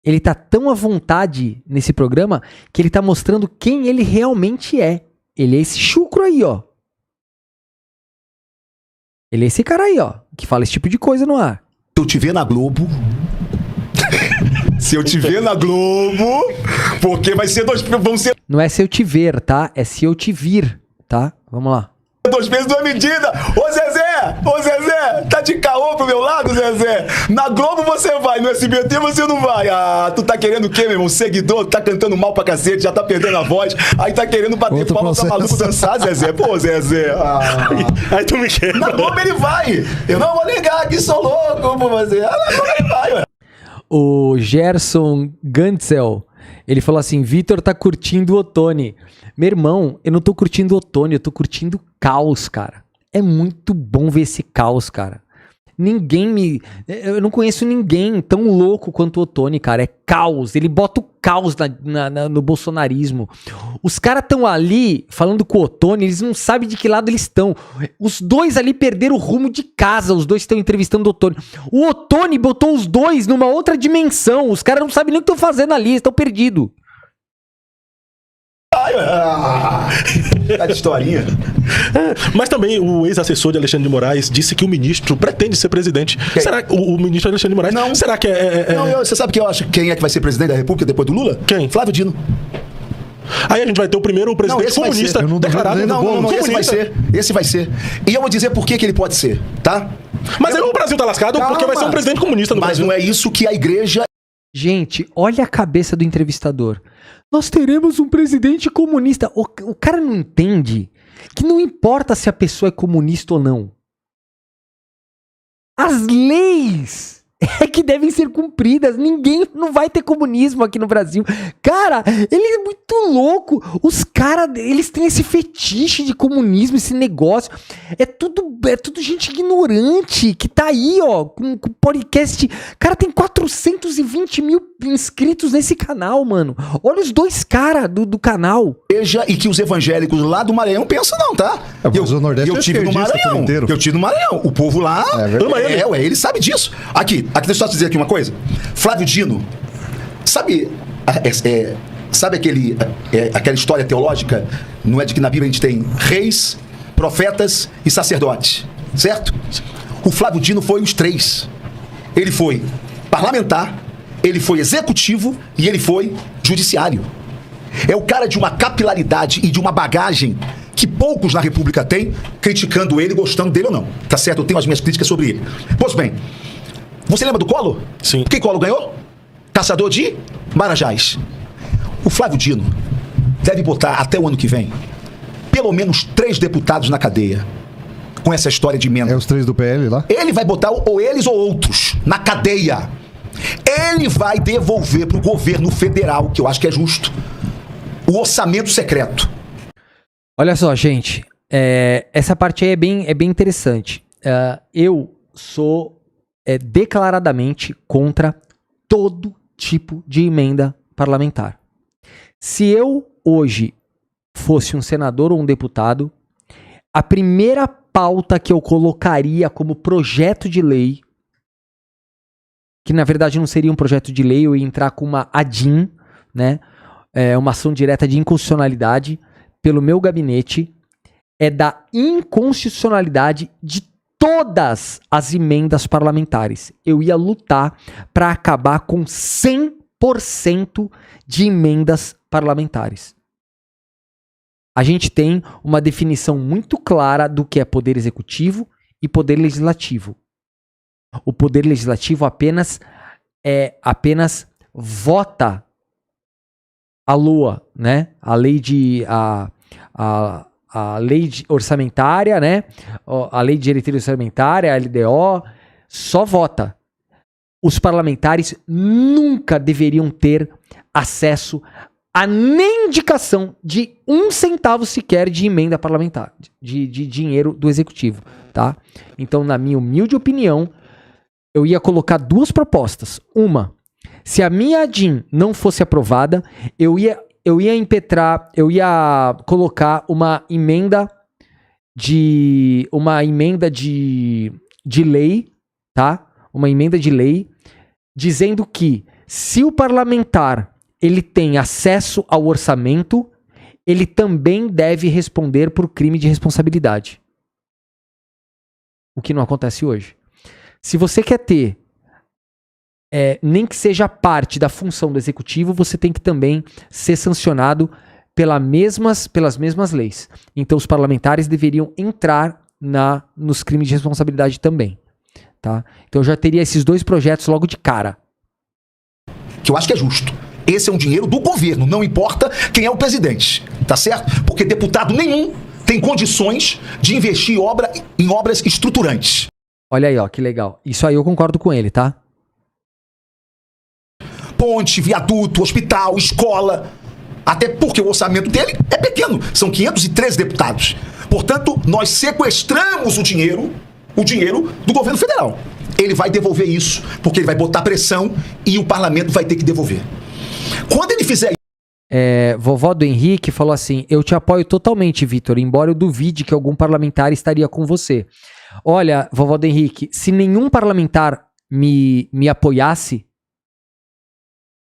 Ele tá tão à vontade nesse programa que ele tá mostrando quem ele realmente é. Ele é esse chucro aí, ó. Ele é esse cara aí, ó, que fala esse tipo de coisa no ar. Se eu te ver na Globo... Se eu te ver na Globo... Porque vai ser vão ser... Não é se eu te ver, tá? É se eu te vir, tá? Vamos lá. 2 vezes 2 medidas. Ô Zezé, tá de caô pro meu lado, Zezé? Na Globo você vai, no SBT você não vai. Ah, tu tá querendo o quê, meu irmão? Seguidor, tá cantando mal pra cacete, já tá perdendo a voz, aí tá querendo bater palma pra maluco dançar, Zezé. Pô, Zezé. Aí tu me quer. Na Globo ele vai. Eu não vou negar que sou louco por você. Na Globo ele vai, ué. O Gerson Gantzel, ele falou assim: Vitor tá curtindo o Ottoni. Meu irmão, eu não tô curtindo o Ottoni, eu tô curtindo o caos, cara. É muito bom ver esse caos, cara. Eu não conheço ninguém tão louco quanto o Ottoni, cara. É caos. Ele bota o caos no bolsonarismo. Os caras estão ali falando com o Ottoni, eles não sabem de que lado eles estão. Os dois ali perderam o rumo de casa. Os dois estão entrevistando o Ottoni. O Ottoni botou os dois numa outra dimensão. Os caras não sabem nem o que estão fazendo ali, estão perdidos. Tá de historinha. Mas também o ex-assessor de Alexandre de Moraes disse que o ministro pretende ser presidente. Quem? Será que o ministro Alexandre de Moraes... Não. Será que Não, você sabe que eu acho quem é que vai ser presidente da República depois do Lula? Quem? Flávio Dino. Aí a gente vai ter o primeiro presidente comunista declarado. Não, esse vai ser. E eu vou dizer por que ele pode ser, tá? Mas aí o Brasil tá lascado porque vai ser um presidente comunista no Brasil. Mas não é isso que a igreja... Gente, olha a cabeça do entrevistador. Nós teremos um presidente comunista. O cara não entende que não importa se a pessoa é comunista ou não. As leis é que devem ser cumpridas. Ninguém não vai ter comunismo aqui no Brasil. Cara, ele é muito louco. Os caras, eles têm esse fetiche de comunismo, esse negócio. É tudo gente ignorante que tá aí, ó, com podcast. Cara, tem 420 mil inscritos nesse canal, mano. Olha os dois caras do canal. E que os evangélicos lá do Maranhão pensam não, tá? Eu tive no Maranhão. Eu tive no Maranhão. O povo lá ele sabe disso. Aqui, deixa eu só te dizer aqui uma coisa. Flávio Dino, sabe aquela história teológica? Não é de que na Bíblia a gente tem reis, profetas e sacerdotes, certo? O Flávio Dino foi os 3. Ele foi parlamentar, ele foi executivo e ele foi judiciário. É o cara de uma capilaridade e de uma bagagem que poucos na República têm, criticando ele, gostando dele ou não. Tá certo? Eu tenho as minhas críticas sobre ele. Pois bem, você lembra do Collor? Sim. Quem Collor ganhou? Caçador de Marajás. O Flávio Dino deve botar até o ano que vem pelo menos 3 deputados na cadeia com essa história de emenda. É os 3 do PL lá? Ele vai botar ou eles ou outros na cadeia. Ele vai devolver pro governo federal, que eu acho que é justo, o orçamento secreto. Olha só, gente, essa parte aí é bem interessante. Eu sou declaradamente contra todo tipo de emenda parlamentar. Se eu hoje fosse um senador ou um deputado, a primeira pauta que eu colocaria como projeto de lei, que na verdade não seria um projeto de lei, eu ia entrar com uma ADIM, né? Uma ação direta de inconstitucionalidade pelo meu gabinete, é da inconstitucionalidade de todas as emendas parlamentares. Eu ia lutar para acabar com 100% de emendas parlamentares. A gente tem uma definição muito clara do que é poder executivo e poder legislativo. O poder legislativo apenas vota a LOA, né? A lei orçamentária, né? A lei de diretriz orçamentária, a LDO, só vota. Os parlamentares nunca deveriam ter acesso a nem indicação de 1 centavo sequer de emenda parlamentar, de dinheiro do executivo, tá? Então, na minha humilde opinião, eu ia colocar 2 propostas. Uma, se a minha ADIM não fosse aprovada, eu ia colocar uma emenda de lei, tá? Uma emenda de lei dizendo que se o parlamentar ele tem acesso ao orçamento, ele também deve responder por crime de responsabilidade. O que não acontece hoje. Se você quer ter, nem que seja parte da função do executivo, você tem que também ser sancionado pelas mesmas leis. Então os parlamentares deveriam entrar nos crimes de responsabilidade também. Tá? Então eu já teria esses 2 projetos logo de cara. Que eu acho que é justo. Esse é um dinheiro do governo, não importa quem é o presidente, tá certo? Porque deputado nenhum tem condições de investir em obras estruturantes. Olha aí, ó, que legal. Isso aí eu concordo com ele, tá? Ponte, viaduto, hospital, escola. Até porque o orçamento dele é pequeno. São 513 deputados. Portanto, nós sequestramos o dinheiro do governo federal. Ele vai devolver isso, porque ele vai botar pressão e o parlamento vai ter que devolver. Quando ele fizer vovó do Henrique falou assim: eu te apoio totalmente, Vitor, embora eu duvide que algum parlamentar estaria com você. Olha, vovó do Henrique, se nenhum parlamentar me apoiasse,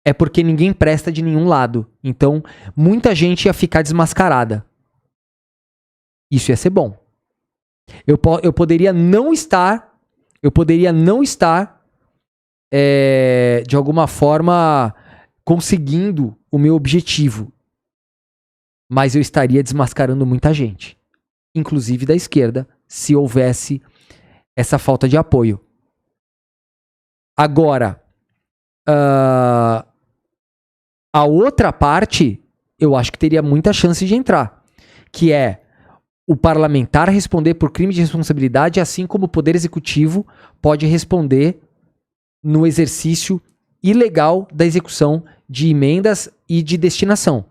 é porque ninguém presta de nenhum lado. Então, muita gente ia ficar desmascarada. Isso ia ser bom. Eu poderia não estar de alguma forma conseguindo o meu objetivo, mas eu estaria desmascarando muita gente, inclusive da esquerda, se houvesse essa falta de apoio. Agora, a outra parte, eu acho que teria muita chance de entrar, que é o parlamentar responder por crime de responsabilidade, assim como o Poder Executivo pode responder no exercício ilegal da execução de emendas e de destinação.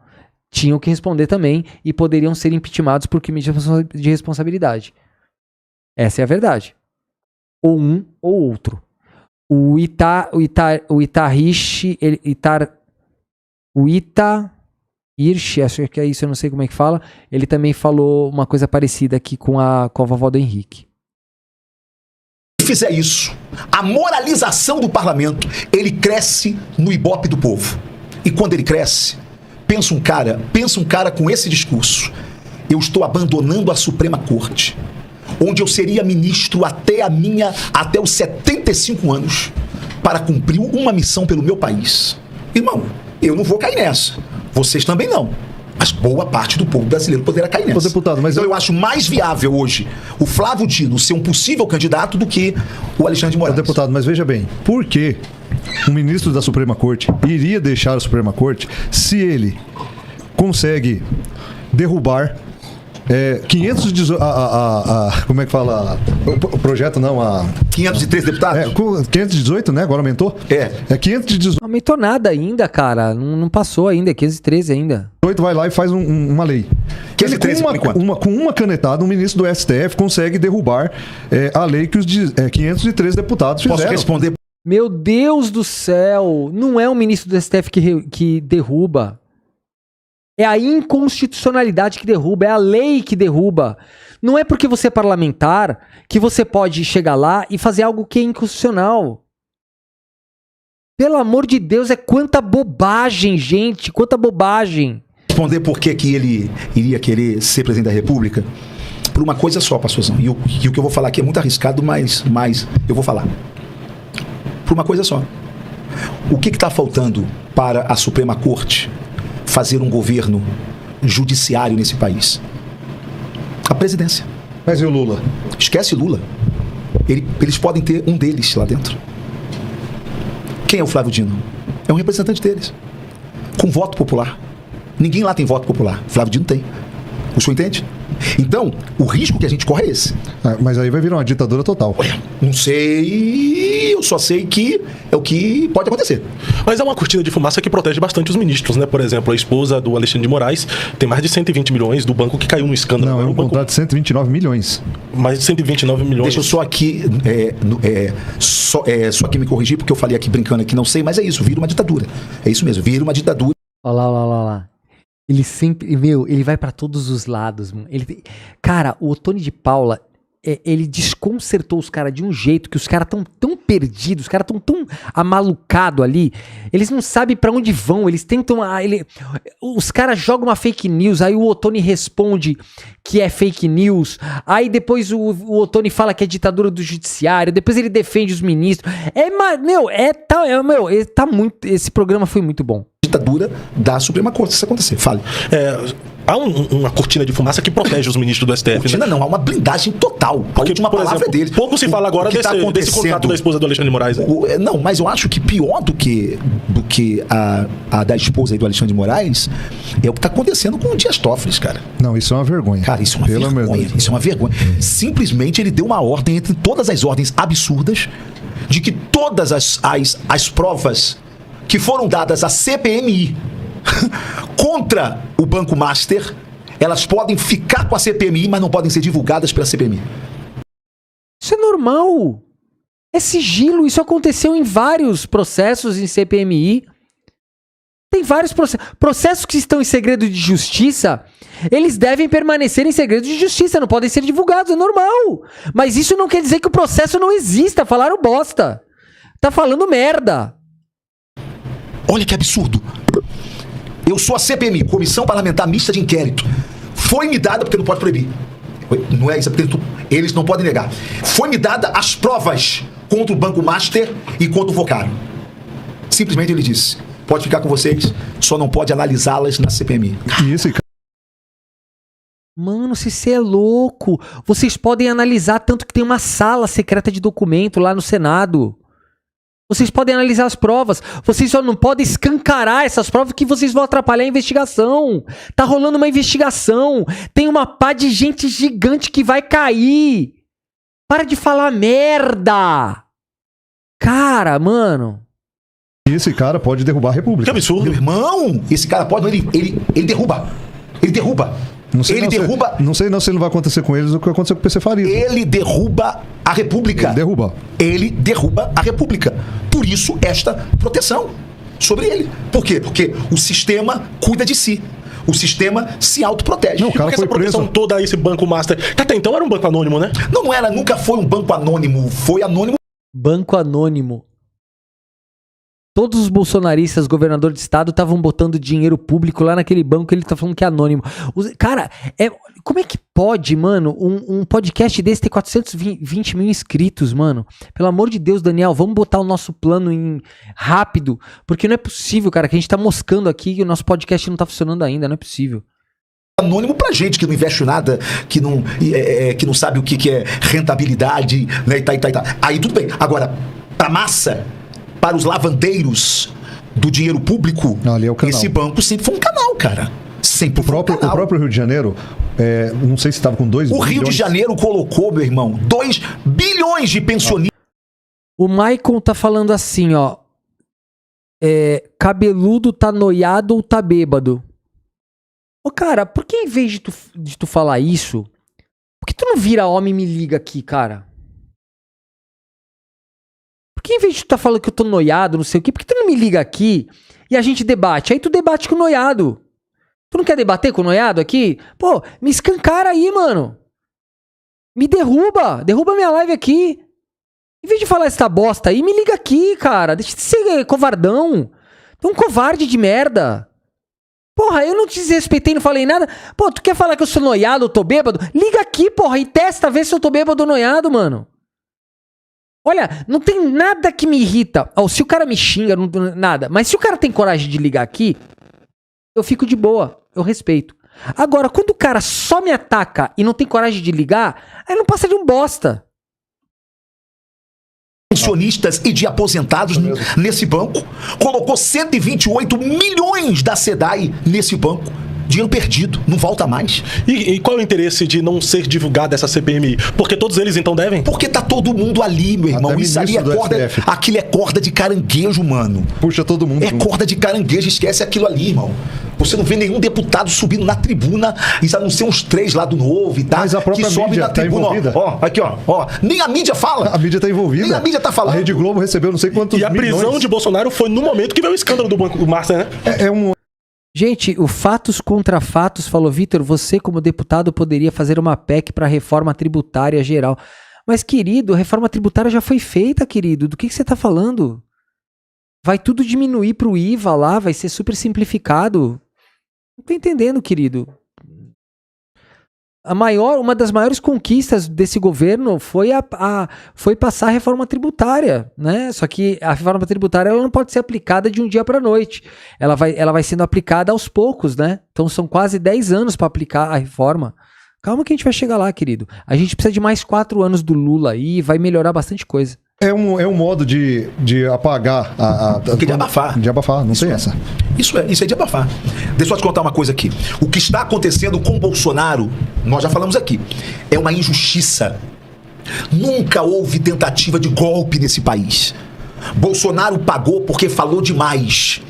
Tinham que responder também e poderiam ser impeachmentados por crime de responsabilidade. Essa é a verdade. Ou um ou outro. O Irsch, acho que é isso, eu não sei como é que fala, ele também falou uma coisa parecida aqui com a vovó do Henrique. Se fizer isso, a moralização do parlamento, ele cresce no ibope do povo. E quando ele cresce, pensa um cara com esse discurso: eu estou abandonando a Suprema Corte, onde eu seria ministro até os 75 anos, para cumprir uma missão pelo meu país. Irmão, eu não vou cair nessa. Vocês também não. Mas boa parte do povo brasileiro poderá cair nessa. Deputado, mas então eu acho mais viável hoje o Flávio Dino ser um possível candidato do que o Alexandre de Moraes. Deputado, mas veja bem, por que um ministro da Suprema Corte iria deixar a Suprema Corte se ele consegue derrubar 518... como é que fala? O projeto não, 503 deputados? 518, né? Agora aumentou? 518. Não aumentou nada ainda, cara. Não passou ainda, 513 ainda. 8 vai lá e faz uma lei. 513, com uma canetada, um ministro do STF consegue derrubar a lei que os 513 deputados fizeram. Posso responder? Meu Deus do céu! Não é o ministro do STF que derruba. É a inconstitucionalidade que derruba, é a lei que derruba. Não é porque você é parlamentar que você pode chegar lá e fazer algo que é inconstitucional. Pelo amor de Deus, é quanta bobagem, gente, quanta bobagem. Responder por que ele iria querer ser presidente da República? Por uma coisa só, pastorzão. E o que eu vou falar aqui é muito arriscado, mas eu vou falar. Por uma coisa só. O que está faltando para a Suprema Corte fazer um governo judiciário nesse país? A presidência. Mas e o Lula? Esquece Lula. Eles podem ter um deles lá dentro. Quem é o Flávio Dino? É um representante deles. Com voto popular. Ninguém lá tem voto popular. Flávio Dino tem. O senhor entende? Então, o risco que a gente corre é esse. Mas aí vai virar uma ditadura total. Ué, não sei, eu só sei que é o que pode acontecer. Mas é uma cortina de fumaça que protege bastante os ministros, né? Por exemplo, a esposa do Alexandre de Moraes tem mais de 120 milhões do banco que caiu no escândalo. Não, é um banco... contrato de 129 milhões. Mais de 129 milhões. Deixa eu só aqui, só aqui me corrigir, porque eu falei aqui brincando aqui, não sei, mas é isso, vira uma ditadura. É isso mesmo, vira uma ditadura. Olha lá. Ele sempre, ele vai pra todos os lados, mano. Cara, o Ottoni de Paula, ele desconcertou os caras de um jeito que os caras tão perdidos, os caras tão amalucados ali, eles não sabem pra onde vão, eles tentam, os caras jogam uma fake news, aí o Ottoni responde que é fake news, aí depois o Ottoni fala que é ditadura do judiciário, depois ele defende os ministros, tá muito, esse programa foi muito bom. Ditadura da Suprema Corte, se isso acontecer, fale. Há uma cortina de fumaça que protege os ministros do STF. Cortina, né? Não, há uma blindagem total. A última palavra é dele. Pouco se fala agora desse contrato da esposa do Alexandre de Moraes. Né? Não, mas eu acho que pior do que a da esposa aí do Alexandre de Moraes é o que está acontecendo com o Dias Toffoli, cara. Não, isso é uma vergonha. Cara, isso é uma vergonha. Isso é uma vergonha. Simplesmente ele deu uma ordem entre todas as ordens absurdas de que todas as provas que foram dadas à CPMI contra o Banco Master, elas podem ficar com a CPMI, mas não podem ser divulgadas pela CPMI. Isso é normal. É sigilo. Isso aconteceu em vários processos em CPMI. Tem vários processos que estão em segredo de justiça. Eles devem permanecer em segredo de justiça. Não podem ser divulgados. É normal. Mas isso não quer dizer que o processo não exista. Falaram bosta. Tá falando merda. Olha que absurdo. Eu sou a CPMI, Comissão Parlamentar Mista de Inquérito. Foi me dada, porque não pode proibir. Não é isso, eles não podem negar. Foi me dada as provas contra o Banco Master e contra o Vocaro. Simplesmente ele disse: pode ficar com vocês, só não pode analisá-las na CPMI. Isso, cara. Mano, se você é louco, vocês podem analisar, tanto que tem uma sala secreta de documento lá no Senado. Vocês podem analisar as provas. Vocês só não podem escancarar essas provas que vocês vão atrapalhar a investigação. Tá rolando uma investigação. Tem uma pá de gente gigante que vai cair. Para de falar merda. Cara, mano. Esse cara pode derrubar a República. Que absurdo. Meu irmão, esse cara pode... Ele derruba. Ele derruba. Não sei se não vai acontecer com eles o que aconteceu com o PC Faria. Ele derruba a República. Ele derruba a República. Por isso, esta proteção sobre ele. Por quê? Porque o sistema cuida de si. O sistema se autoprotege. Não, o cara foi essa proteção preso. toda a esse Banco Master, que até então era um banco anônimo, né? Não era, nunca foi um banco anônimo. Foi anônimo. Banco anônimo. Todos os bolsonaristas, governador de estado, estavam botando dinheiro público lá naquele banco que ele tá falando que é anônimo. Cara, como é que pode, mano, um podcast desse ter 420 mil inscritos, mano? Pelo amor de Deus, Daniel, vamos botar o nosso plano em rápido, porque não é possível, cara, que a gente tá moscando aqui e o nosso podcast não tá funcionando ainda, não é possível. Anônimo pra gente que não investe em nada, que não sabe o que é rentabilidade, né, e tá. Aí tudo bem. Agora, pra massa... Para os lavandeiros do dinheiro público, esse banco sempre foi um canal, cara. Sempre foi um canal. O próprio Rio de Janeiro, não sei se estava com 2 bilhões. O Rio de Janeiro colocou, meu irmão, 2 bilhões de pensionistas. O Maicon tá falando assim, ó. Cabeludo tá noiado ou tá bêbado? Ô, cara, por que em vez de tu falar isso, por que tu não vira homem e me liga aqui, cara? Por que em vez de tu tá falando que eu tô noiado, não sei o quê, por que tu não me liga aqui e a gente debate? Aí tu debate com o noiado. Tu não quer debater com o noiado aqui? Pô, me escancara aí, mano. Me derruba minha live aqui. Em vez de falar essa bosta aí, me liga aqui, cara. Deixa de ser covardão. Tu é um covarde de merda. Porra, eu não te desrespeitei, não falei nada. Pô, tu quer falar que eu sou noiado ou tô bêbado? Liga aqui, porra, e testa, vê se eu tô bêbado ou noiado, mano. Olha, não tem nada que me irrita. Se o cara me xinga, nada. Mas se o cara tem coragem de ligar aqui, eu fico de boa. Eu respeito. Agora, quando o cara só me ataca e não tem coragem de ligar, aí não passa de um bosta. Pensionistas e de aposentados nesse banco, colocou 128 milhões da SEDAI nesse banco. Dinheiro perdido, não volta mais. E qual é o interesse de não ser divulgada essa CPMI? Porque todos eles então devem? Porque tá todo mundo ali, meu irmão. Até Isso ali é ministro do corda. STF. Aquilo é corda de caranguejo, mano. Puxa todo mundo. É corda de caranguejo, esquece aquilo ali, irmão. Você não vê nenhum deputado subindo na tribuna, isso a não ser uns 3 lá do Novo e tal. Mas a própria que sobe mídia na tá tribuna, envolvida. ó. Aqui, ó. Nem a mídia fala. A mídia tá envolvida. Nem a mídia tá falando. A Rede Globo recebeu não sei quantos E a milhões. prisão de Bolsonaro foi no momento que veio o escândalo do Banco Master, né? É um... Gente, o Fatos Contra Fatos falou, Vitor, você como deputado poderia fazer uma PEC para reforma tributária geral. Mas, querido, a reforma tributária já foi feita, querido. Do que você tá falando? Vai tudo diminuir pro IVA lá, vai ser super simplificado. Não tô entendendo, querido. Uma das maiores conquistas desse governo foi passar a reforma tributária, né? Só que a reforma tributária ela não pode ser aplicada de um dia para a noite. Ela vai sendo aplicada aos poucos, né? Então são quase 10 anos para aplicar a reforma. Calma que a gente vai chegar lá, querido. A gente precisa de mais 4 anos do Lula aí e vai melhorar bastante coisa. É um modo de apagar De abafar. De abafar, não sei essa. Isso é de abafar. Deixa eu te contar uma coisa aqui. O que está acontecendo com Bolsonaro, nós já falamos aqui, é uma injustiça. Nunca houve tentativa de golpe nesse país. Bolsonaro pagou porque falou demais.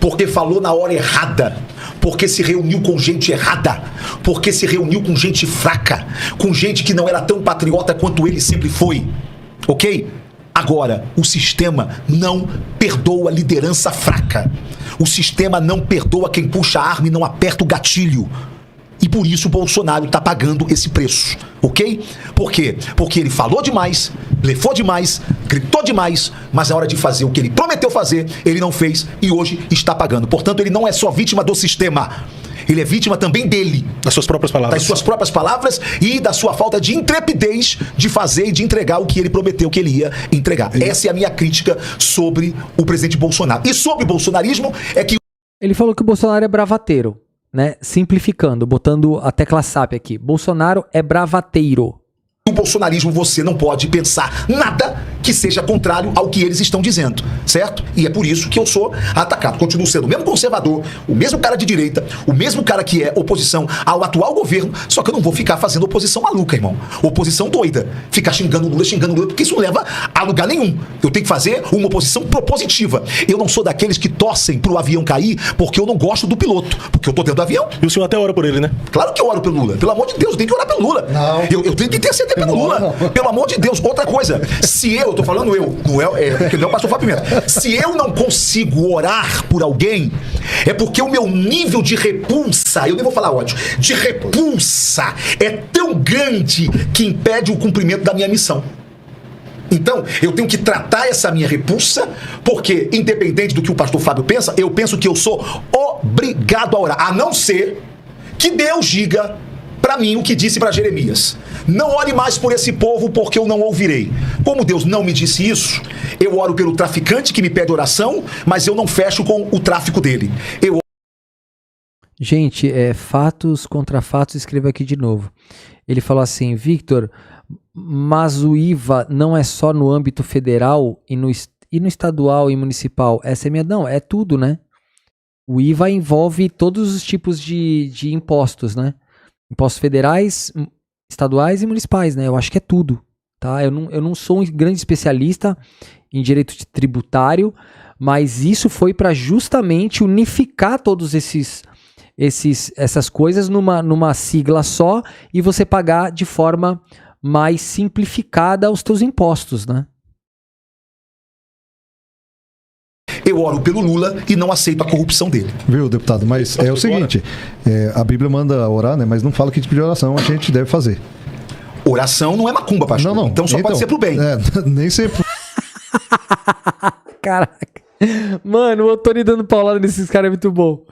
Porque falou na hora errada. Porque se reuniu com gente errada. Porque se reuniu com gente fraca. Com gente que não era tão patriota quanto ele sempre foi. Ok? Agora, o sistema não perdoa liderança fraca. O sistema não perdoa quem puxa a arma e não aperta o gatilho. E por isso o Bolsonaro está pagando esse preço, ok? Por quê? Porque ele falou demais, blefou demais, gritou demais, mas na hora de fazer o que ele prometeu fazer, ele não fez e hoje está pagando. Portanto, ele não é só vítima do sistema. Ele é vítima também dele. Das suas próprias palavras. Das suas próprias palavras e da sua falta de intrepidez de fazer e de entregar o que ele prometeu que ele ia entregar. Essa é a minha crítica sobre o presidente Bolsonaro. E sobre o bolsonarismo é que... Ele falou que o Bolsonaro é bravateiro, né? Simplificando, botando a tecla SAP aqui. Bolsonaro é bravateiro. O bolsonarismo você não pode pensar nada que seja contrário ao que eles estão dizendo, certo? E é por isso que eu sou atacado. Continuo sendo o mesmo conservador, o mesmo cara de direita, o mesmo cara que é oposição ao atual governo, só que eu não vou ficar fazendo oposição maluca, irmão. Oposição doida. Ficar xingando Lula, porque isso não leva a lugar nenhum. Eu tenho que fazer uma oposição propositiva. Eu não sou daqueles que torcem pro avião cair porque eu não gosto do piloto, porque eu tô dentro do avião. E o senhor até ora por ele, né? Claro que eu oro pelo Lula. Pelo amor de Deus, eu tenho que orar pelo Lula. Não. Eu tenho que interceder pelo Lula. Pelo amor de Deus. Outra coisa, se eu tô falando eu, porque não é o pastor Fábio Pimenta. Se eu não consigo orar por alguém, é porque o meu nível de repulsa, eu nem vou falar ódio, de repulsa é tão grande que impede o cumprimento da minha missão. Então, eu tenho que tratar essa minha repulsa, porque, independente do que o pastor Fábio pensa, eu penso que eu sou obrigado a orar, a não ser que Deus diga para mim o que disse para Jeremias: não ore mais por esse povo porque eu não ouvirei. Como Deus não me disse isso, eu oro pelo traficante que me pede oração, mas eu não fecho com o tráfico dele. Gente, fatos contra fatos, escreva aqui de novo. Ele falou assim, Victor, mas o IVA não é só no âmbito federal e no estadual e municipal. Essa é minha... Não, é tudo, né? O IVA envolve todos os tipos de impostos, né? Impostos federais, estaduais e municipais, né? Eu acho que é tudo, tá? Eu não sou um grande especialista em direito tributário, mas isso foi para justamente unificar todos essas coisas numa sigla só e você pagar de forma mais simplificada os teus impostos, né? Eu oro pelo Lula e não aceito a corrupção dele. Viu, deputado? Mas é o seguinte, a Bíblia manda orar, né? Mas não fala que tipo de oração a gente deve fazer. Oração não é macumba, pastor. Não. Então só pode ser pro bem. Nem sempre. Caraca. Mano, o Tony dando paulada nesses caras é muito bom.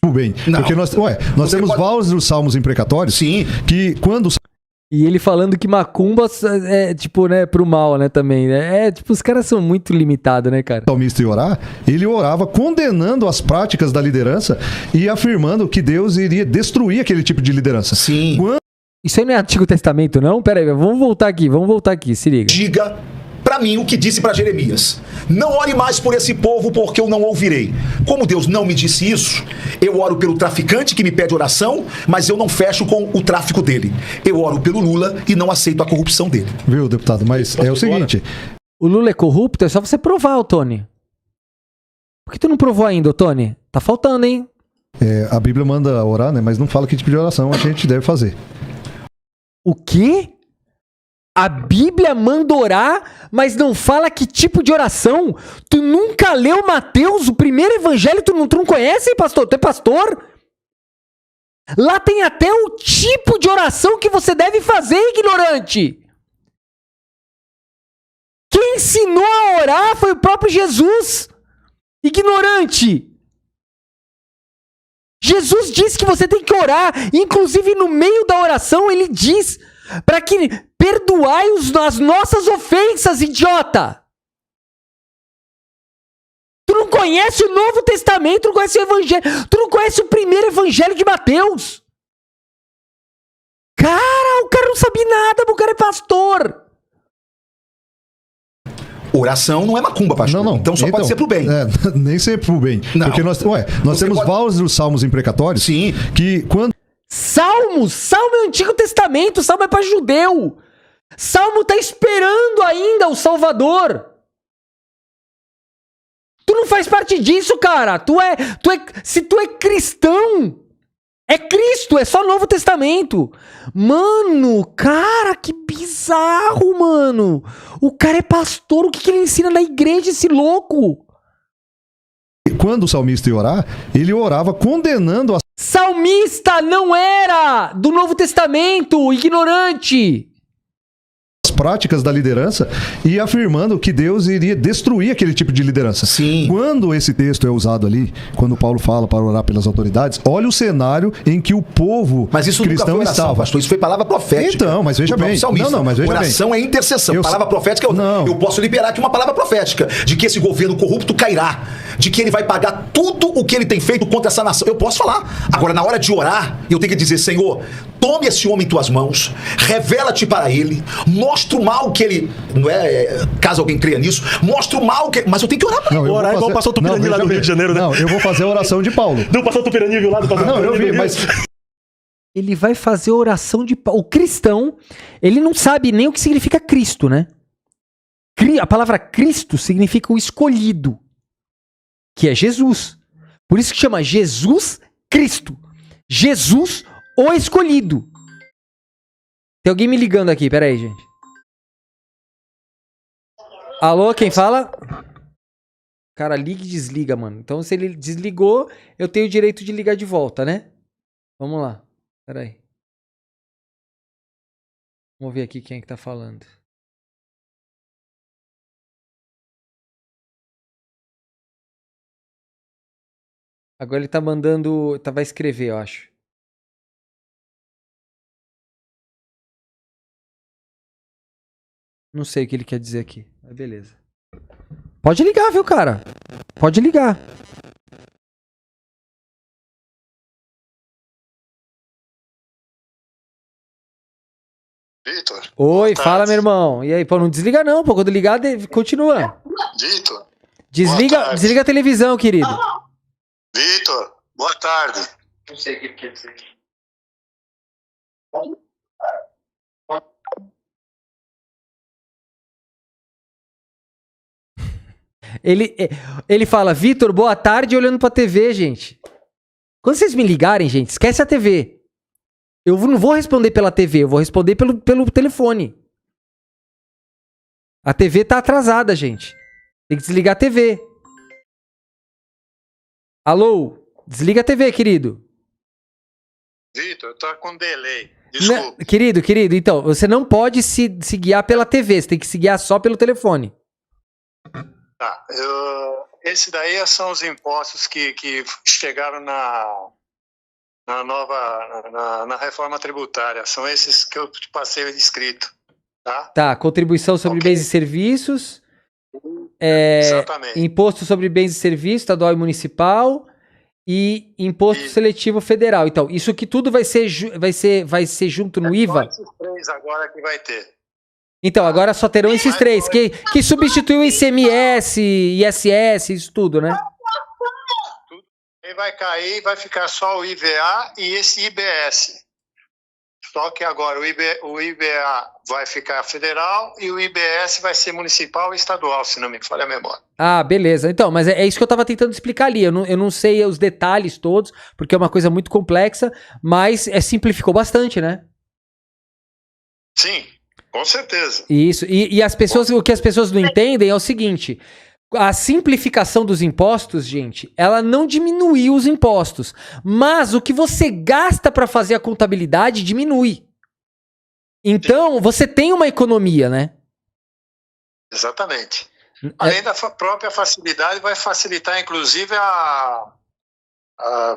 Pro bem. Não. Porque nós temos vários salmos imprecatórios. Sim. Que quando E ele falando que macumba é, tipo, né, pro mal, né, também, né? É, tipo, os caras são muito limitados, né, cara? Salmista ia orar, ele orava condenando as práticas da liderança e afirmando que Deus iria destruir aquele tipo de liderança. Sim. Isso aí não é Antigo Testamento, não? Pera aí, vamos voltar aqui, se liga. Diga para mim o que disse para Jeremias: não ore mais por esse povo, porque eu não ouvirei. Como Deus não me disse isso, eu oro pelo traficante que me pede oração, mas eu não fecho com o tráfico dele. Eu oro pelo Lula e não aceito a corrupção dele. Viu, deputado? Mas é o seguinte... O Lula é corrupto? É só você provar, ô Tony. Por que tu não provou ainda, ô Tony? Tá faltando, hein? A Bíblia manda orar, né? Mas não fala que tipo de oração a gente deve fazer. O quê? A Bíblia manda orar, mas não fala que tipo de oração? Tu nunca leu Mateus, o primeiro evangelho, tu não conhece, hein, pastor? Tu é pastor? Lá tem até o tipo de oração que você deve fazer, ignorante. Quem ensinou a orar foi o próprio Jesus. Ignorante. Jesus disse que você tem que orar. Inclusive, no meio da oração, ele diz para que perdoai as nossas ofensas, idiota. Tu não conhece o Novo Testamento, tu não conhece o Evangelho, tu não conhece o primeiro Evangelho de Mateus. Cara, o cara não sabe nada, o cara é pastor. Oração não é macumba, pastor. Não. Então só pode ser pro bem. Nem sempre pro bem. Não. Porque nós temos vários salmos imprecatórios. Sim. Que quando... Salmo é o Antigo Testamento, Salmo é para judeu. Salmo tá esperando ainda o Salvador. Tu não faz parte disso, cara. Se tu é cristão, é Cristo, é só Novo Testamento. Mano, cara, que bizarro, mano. O cara é pastor, o que ele ensina na igreja, esse louco? Quando o salmista ia orar, ele orava condenando as... Salmista não era do Novo Testamento, ignorante. práticas da liderança e afirmando que Deus iria destruir aquele tipo de liderança. Sim. Quando esse texto é usado ali, quando Paulo fala para orar pelas autoridades, olha o cenário em que o povo mas isso cristão nunca foi oração, estava. pastor, isso foi palavra profética. Então, mas veja bem. Não, mas veja oração bem. É intercessão. Eu palavra profética, eu posso liberar aqui uma palavra profética de que esse governo corrupto cairá, de que ele vai pagar tudo o que ele tem feito contra essa nação. Eu posso falar. Agora, na hora de orar, eu tenho que dizer: Senhor, tome esse homem em tuas mãos, revela-te para ele, mostra o mal que ele, não é, caso alguém creia nisso, mostra o mal que ele, mas eu tenho que orar. Não, orar igual o pastor Tupirani lá do Rio de Janeiro, né? Não, eu vou fazer a oração de Paulo. Não, o pastor Tupirani viu lá do pastor Tupirani. Não, eu vi, mas... Ele vai fazer oração de Paulo. O cristão, ele não sabe nem o que significa Cristo, né? A palavra Cristo significa o escolhido, que é Jesus. Por isso que chama Jesus Cristo. Jesus, o escolhido. Tem alguém me ligando aqui, peraí, gente. Alô, quem fala? Cara, liga e desliga, mano. Então, se ele desligou, eu tenho o direito de ligar de volta, né? Vamos lá. Peraí. Vamos ver aqui quem é que tá falando. Agora ele tá mandando... vai escrever, eu acho. Não sei o que ele quer dizer aqui. Mas beleza. Pode ligar, viu, cara? Pode ligar. Vitor. Oi, fala, meu irmão. E aí, pô, não desliga não, pô. Quando ligar, continua. Vitor. Desliga a televisão, querido. Vitor, boa tarde. Não sei o que ele quer dizer. Ele fala: Vitor, boa tarde, olhando pra TV, gente. Quando vocês me ligarem, gente, esquece a TV. Eu não vou responder pela TV, eu vou responder pelo telefone. A TV tá atrasada, gente. Tem que desligar a TV. Alô? Desliga a TV, querido. Vitor, tá com delay. Desculpa. Querido, então, você não pode se guiar pela TV, você tem que se guiar só pelo telefone. Tá, esse daí são os impostos que chegaram na reforma tributária. São esses que eu te passei escrito. Tá, contribuição sobre bens e serviços, Exatamente. imposto sobre bens e serviços, estadual e municipal, e imposto seletivo federal. Então, isso que tudo vai ser junto no IVA? Só esses 3 agora que vai ter. Então, agora só terão esses 3, que substituem o ICMS, ISS, isso tudo, né? Aí vai cair, vai ficar só o IVA e esse IBS. Só que agora o IBA vai ficar federal e o IBS vai ser municipal e estadual, se não me falha a memória. Ah, beleza. Então, mas é isso que eu tava tentando explicar ali. Eu não sei os detalhes todos, porque é uma coisa muito complexa, mas simplificou bastante, né? Sim, com certeza. Isso. E as pessoas, o que as pessoas não entendem é o seguinte: a simplificação dos impostos, gente, ela não diminuiu os impostos, mas o que você gasta para fazer a contabilidade diminui. Então, você tem uma economia, né? Exatamente. Além da própria facilidade, vai facilitar, inclusive,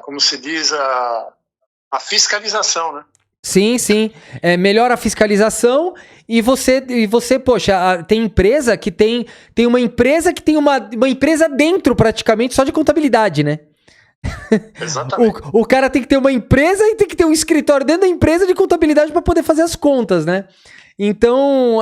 como se diz, a fiscalização, né? Sim, sim. Melhora a fiscalização e você, poxa, tem empresa que tem uma empresa que tem uma empresa dentro praticamente só de contabilidade, né? Exatamente. O cara tem que ter uma empresa e tem que ter um escritório dentro da empresa de contabilidade para poder fazer as contas, né? Então,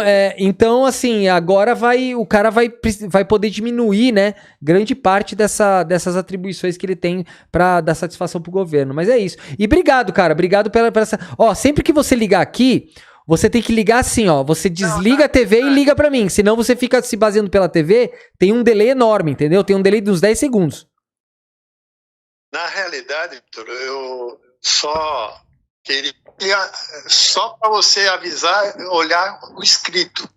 assim, agora o cara vai poder diminuir, né, grande parte dessas atribuições que ele tem para dar satisfação pro governo. Mas é isso. E obrigado, cara. Obrigado pela essa... Ó, sempre que você ligar aqui, você tem que ligar assim, ó. Você desliga a TV e liga para mim. Senão você fica se baseando pela TV, tem um delay enorme, entendeu? Tem um delay de uns 10 segundos. Na realidade, Vitor, eu só queria... Só para você avisar, olhar o escrito.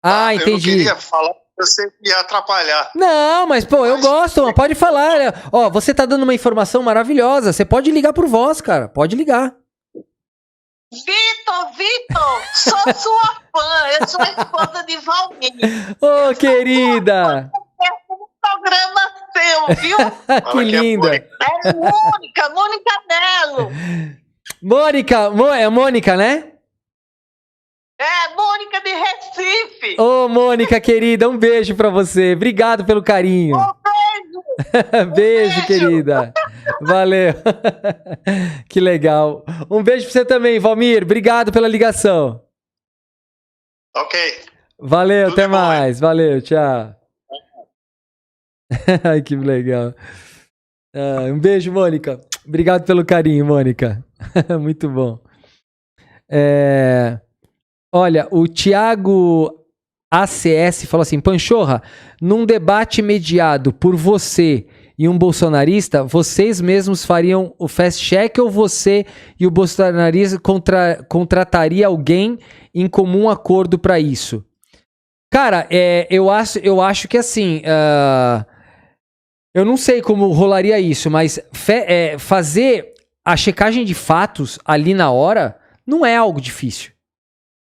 Ah, entendi. Eu não queria falar que você ia atrapalhar. Não, mas pô, eu gosto, pode falar. Ó, você tá dando uma informação maravilhosa. Você pode ligar por voz, cara. Pode ligar. Vitor, sou sua fã. Eu sou a esposa de Valmir. Ô, querida. Programa seu, viu? Que linda. É Mônica Melo. É Mônica, né? É, Mônica de Recife. Ô, Mônica, querida, um beijo pra você. Obrigado pelo carinho. Beijo. Beijo, querida. Valeu. Que legal. Um beijo pra você também, Valmir. Obrigado pela ligação. Ok. Valeu, Tudo até bom, mais. Valeu, tchau. Ai, que legal. Um beijo, Mônica. Obrigado pelo carinho, Mônica. Muito bom. Olha, o Thiago ACS falou assim: Panchorra, num debate mediado por você e um bolsonarista, vocês mesmos fariam o fast check ou você e o bolsonarista contrataria alguém em comum acordo para isso? Cara, eu acho que assim... eu não sei como rolaria isso, mas fazer a checagem de fatos ali na hora não é algo difícil.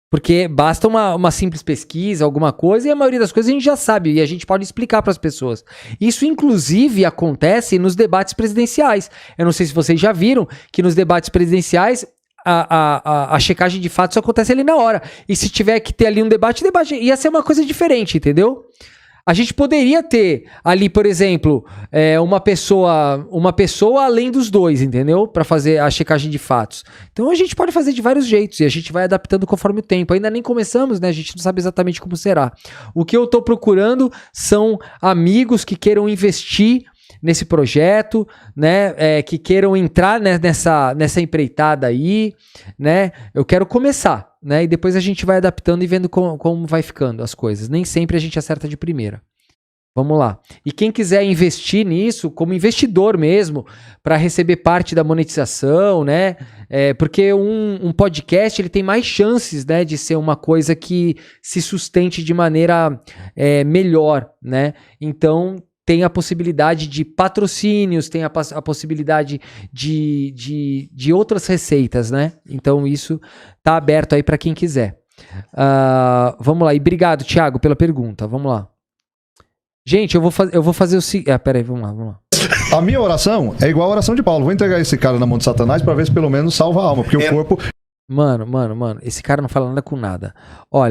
Porque basta uma simples pesquisa, alguma coisa, e a maioria das coisas a gente já sabe, e a gente pode explicar para as pessoas. Isso, inclusive, acontece nos debates presidenciais. Eu não sei se vocês já viram que nos debates presidenciais a checagem de fatos acontece ali na hora. E se tiver que ter ali um debate ia ser uma coisa diferente, entendeu? A gente poderia ter ali, por exemplo, uma pessoa além dos dois, entendeu? Para fazer a checagem de fatos. Então a gente pode fazer de vários jeitos e a gente vai adaptando conforme o tempo. Ainda nem começamos, né? A gente não sabe exatamente como será. O que eu tô procurando são amigos que queiram investir nesse projeto, né, que queiram entrar nessa empreitada aí, né, eu quero começar, né, e depois a gente vai adaptando e vendo como vai ficando as coisas, nem sempre a gente acerta de primeira. Vamos lá. E quem quiser investir nisso, como investidor mesmo, para receber parte da monetização, né, porque um podcast, ele tem mais chances, né, de ser uma coisa que se sustente de maneira melhor, né, então tem a possibilidade de patrocínios, tem a possibilidade de outras receitas, né? Então isso tá aberto aí para quem quiser. Vamos lá. E obrigado, Thiago, pela pergunta. Vamos lá. Gente, eu vou fazer o seguinte... peraí, vamos lá. A minha oração é igual a oração de Paulo. Vou entregar esse cara na mão de Satanás pra ver se pelo menos salva a alma. Porque o corpo... Mano, esse cara não fala nada com nada. Olha,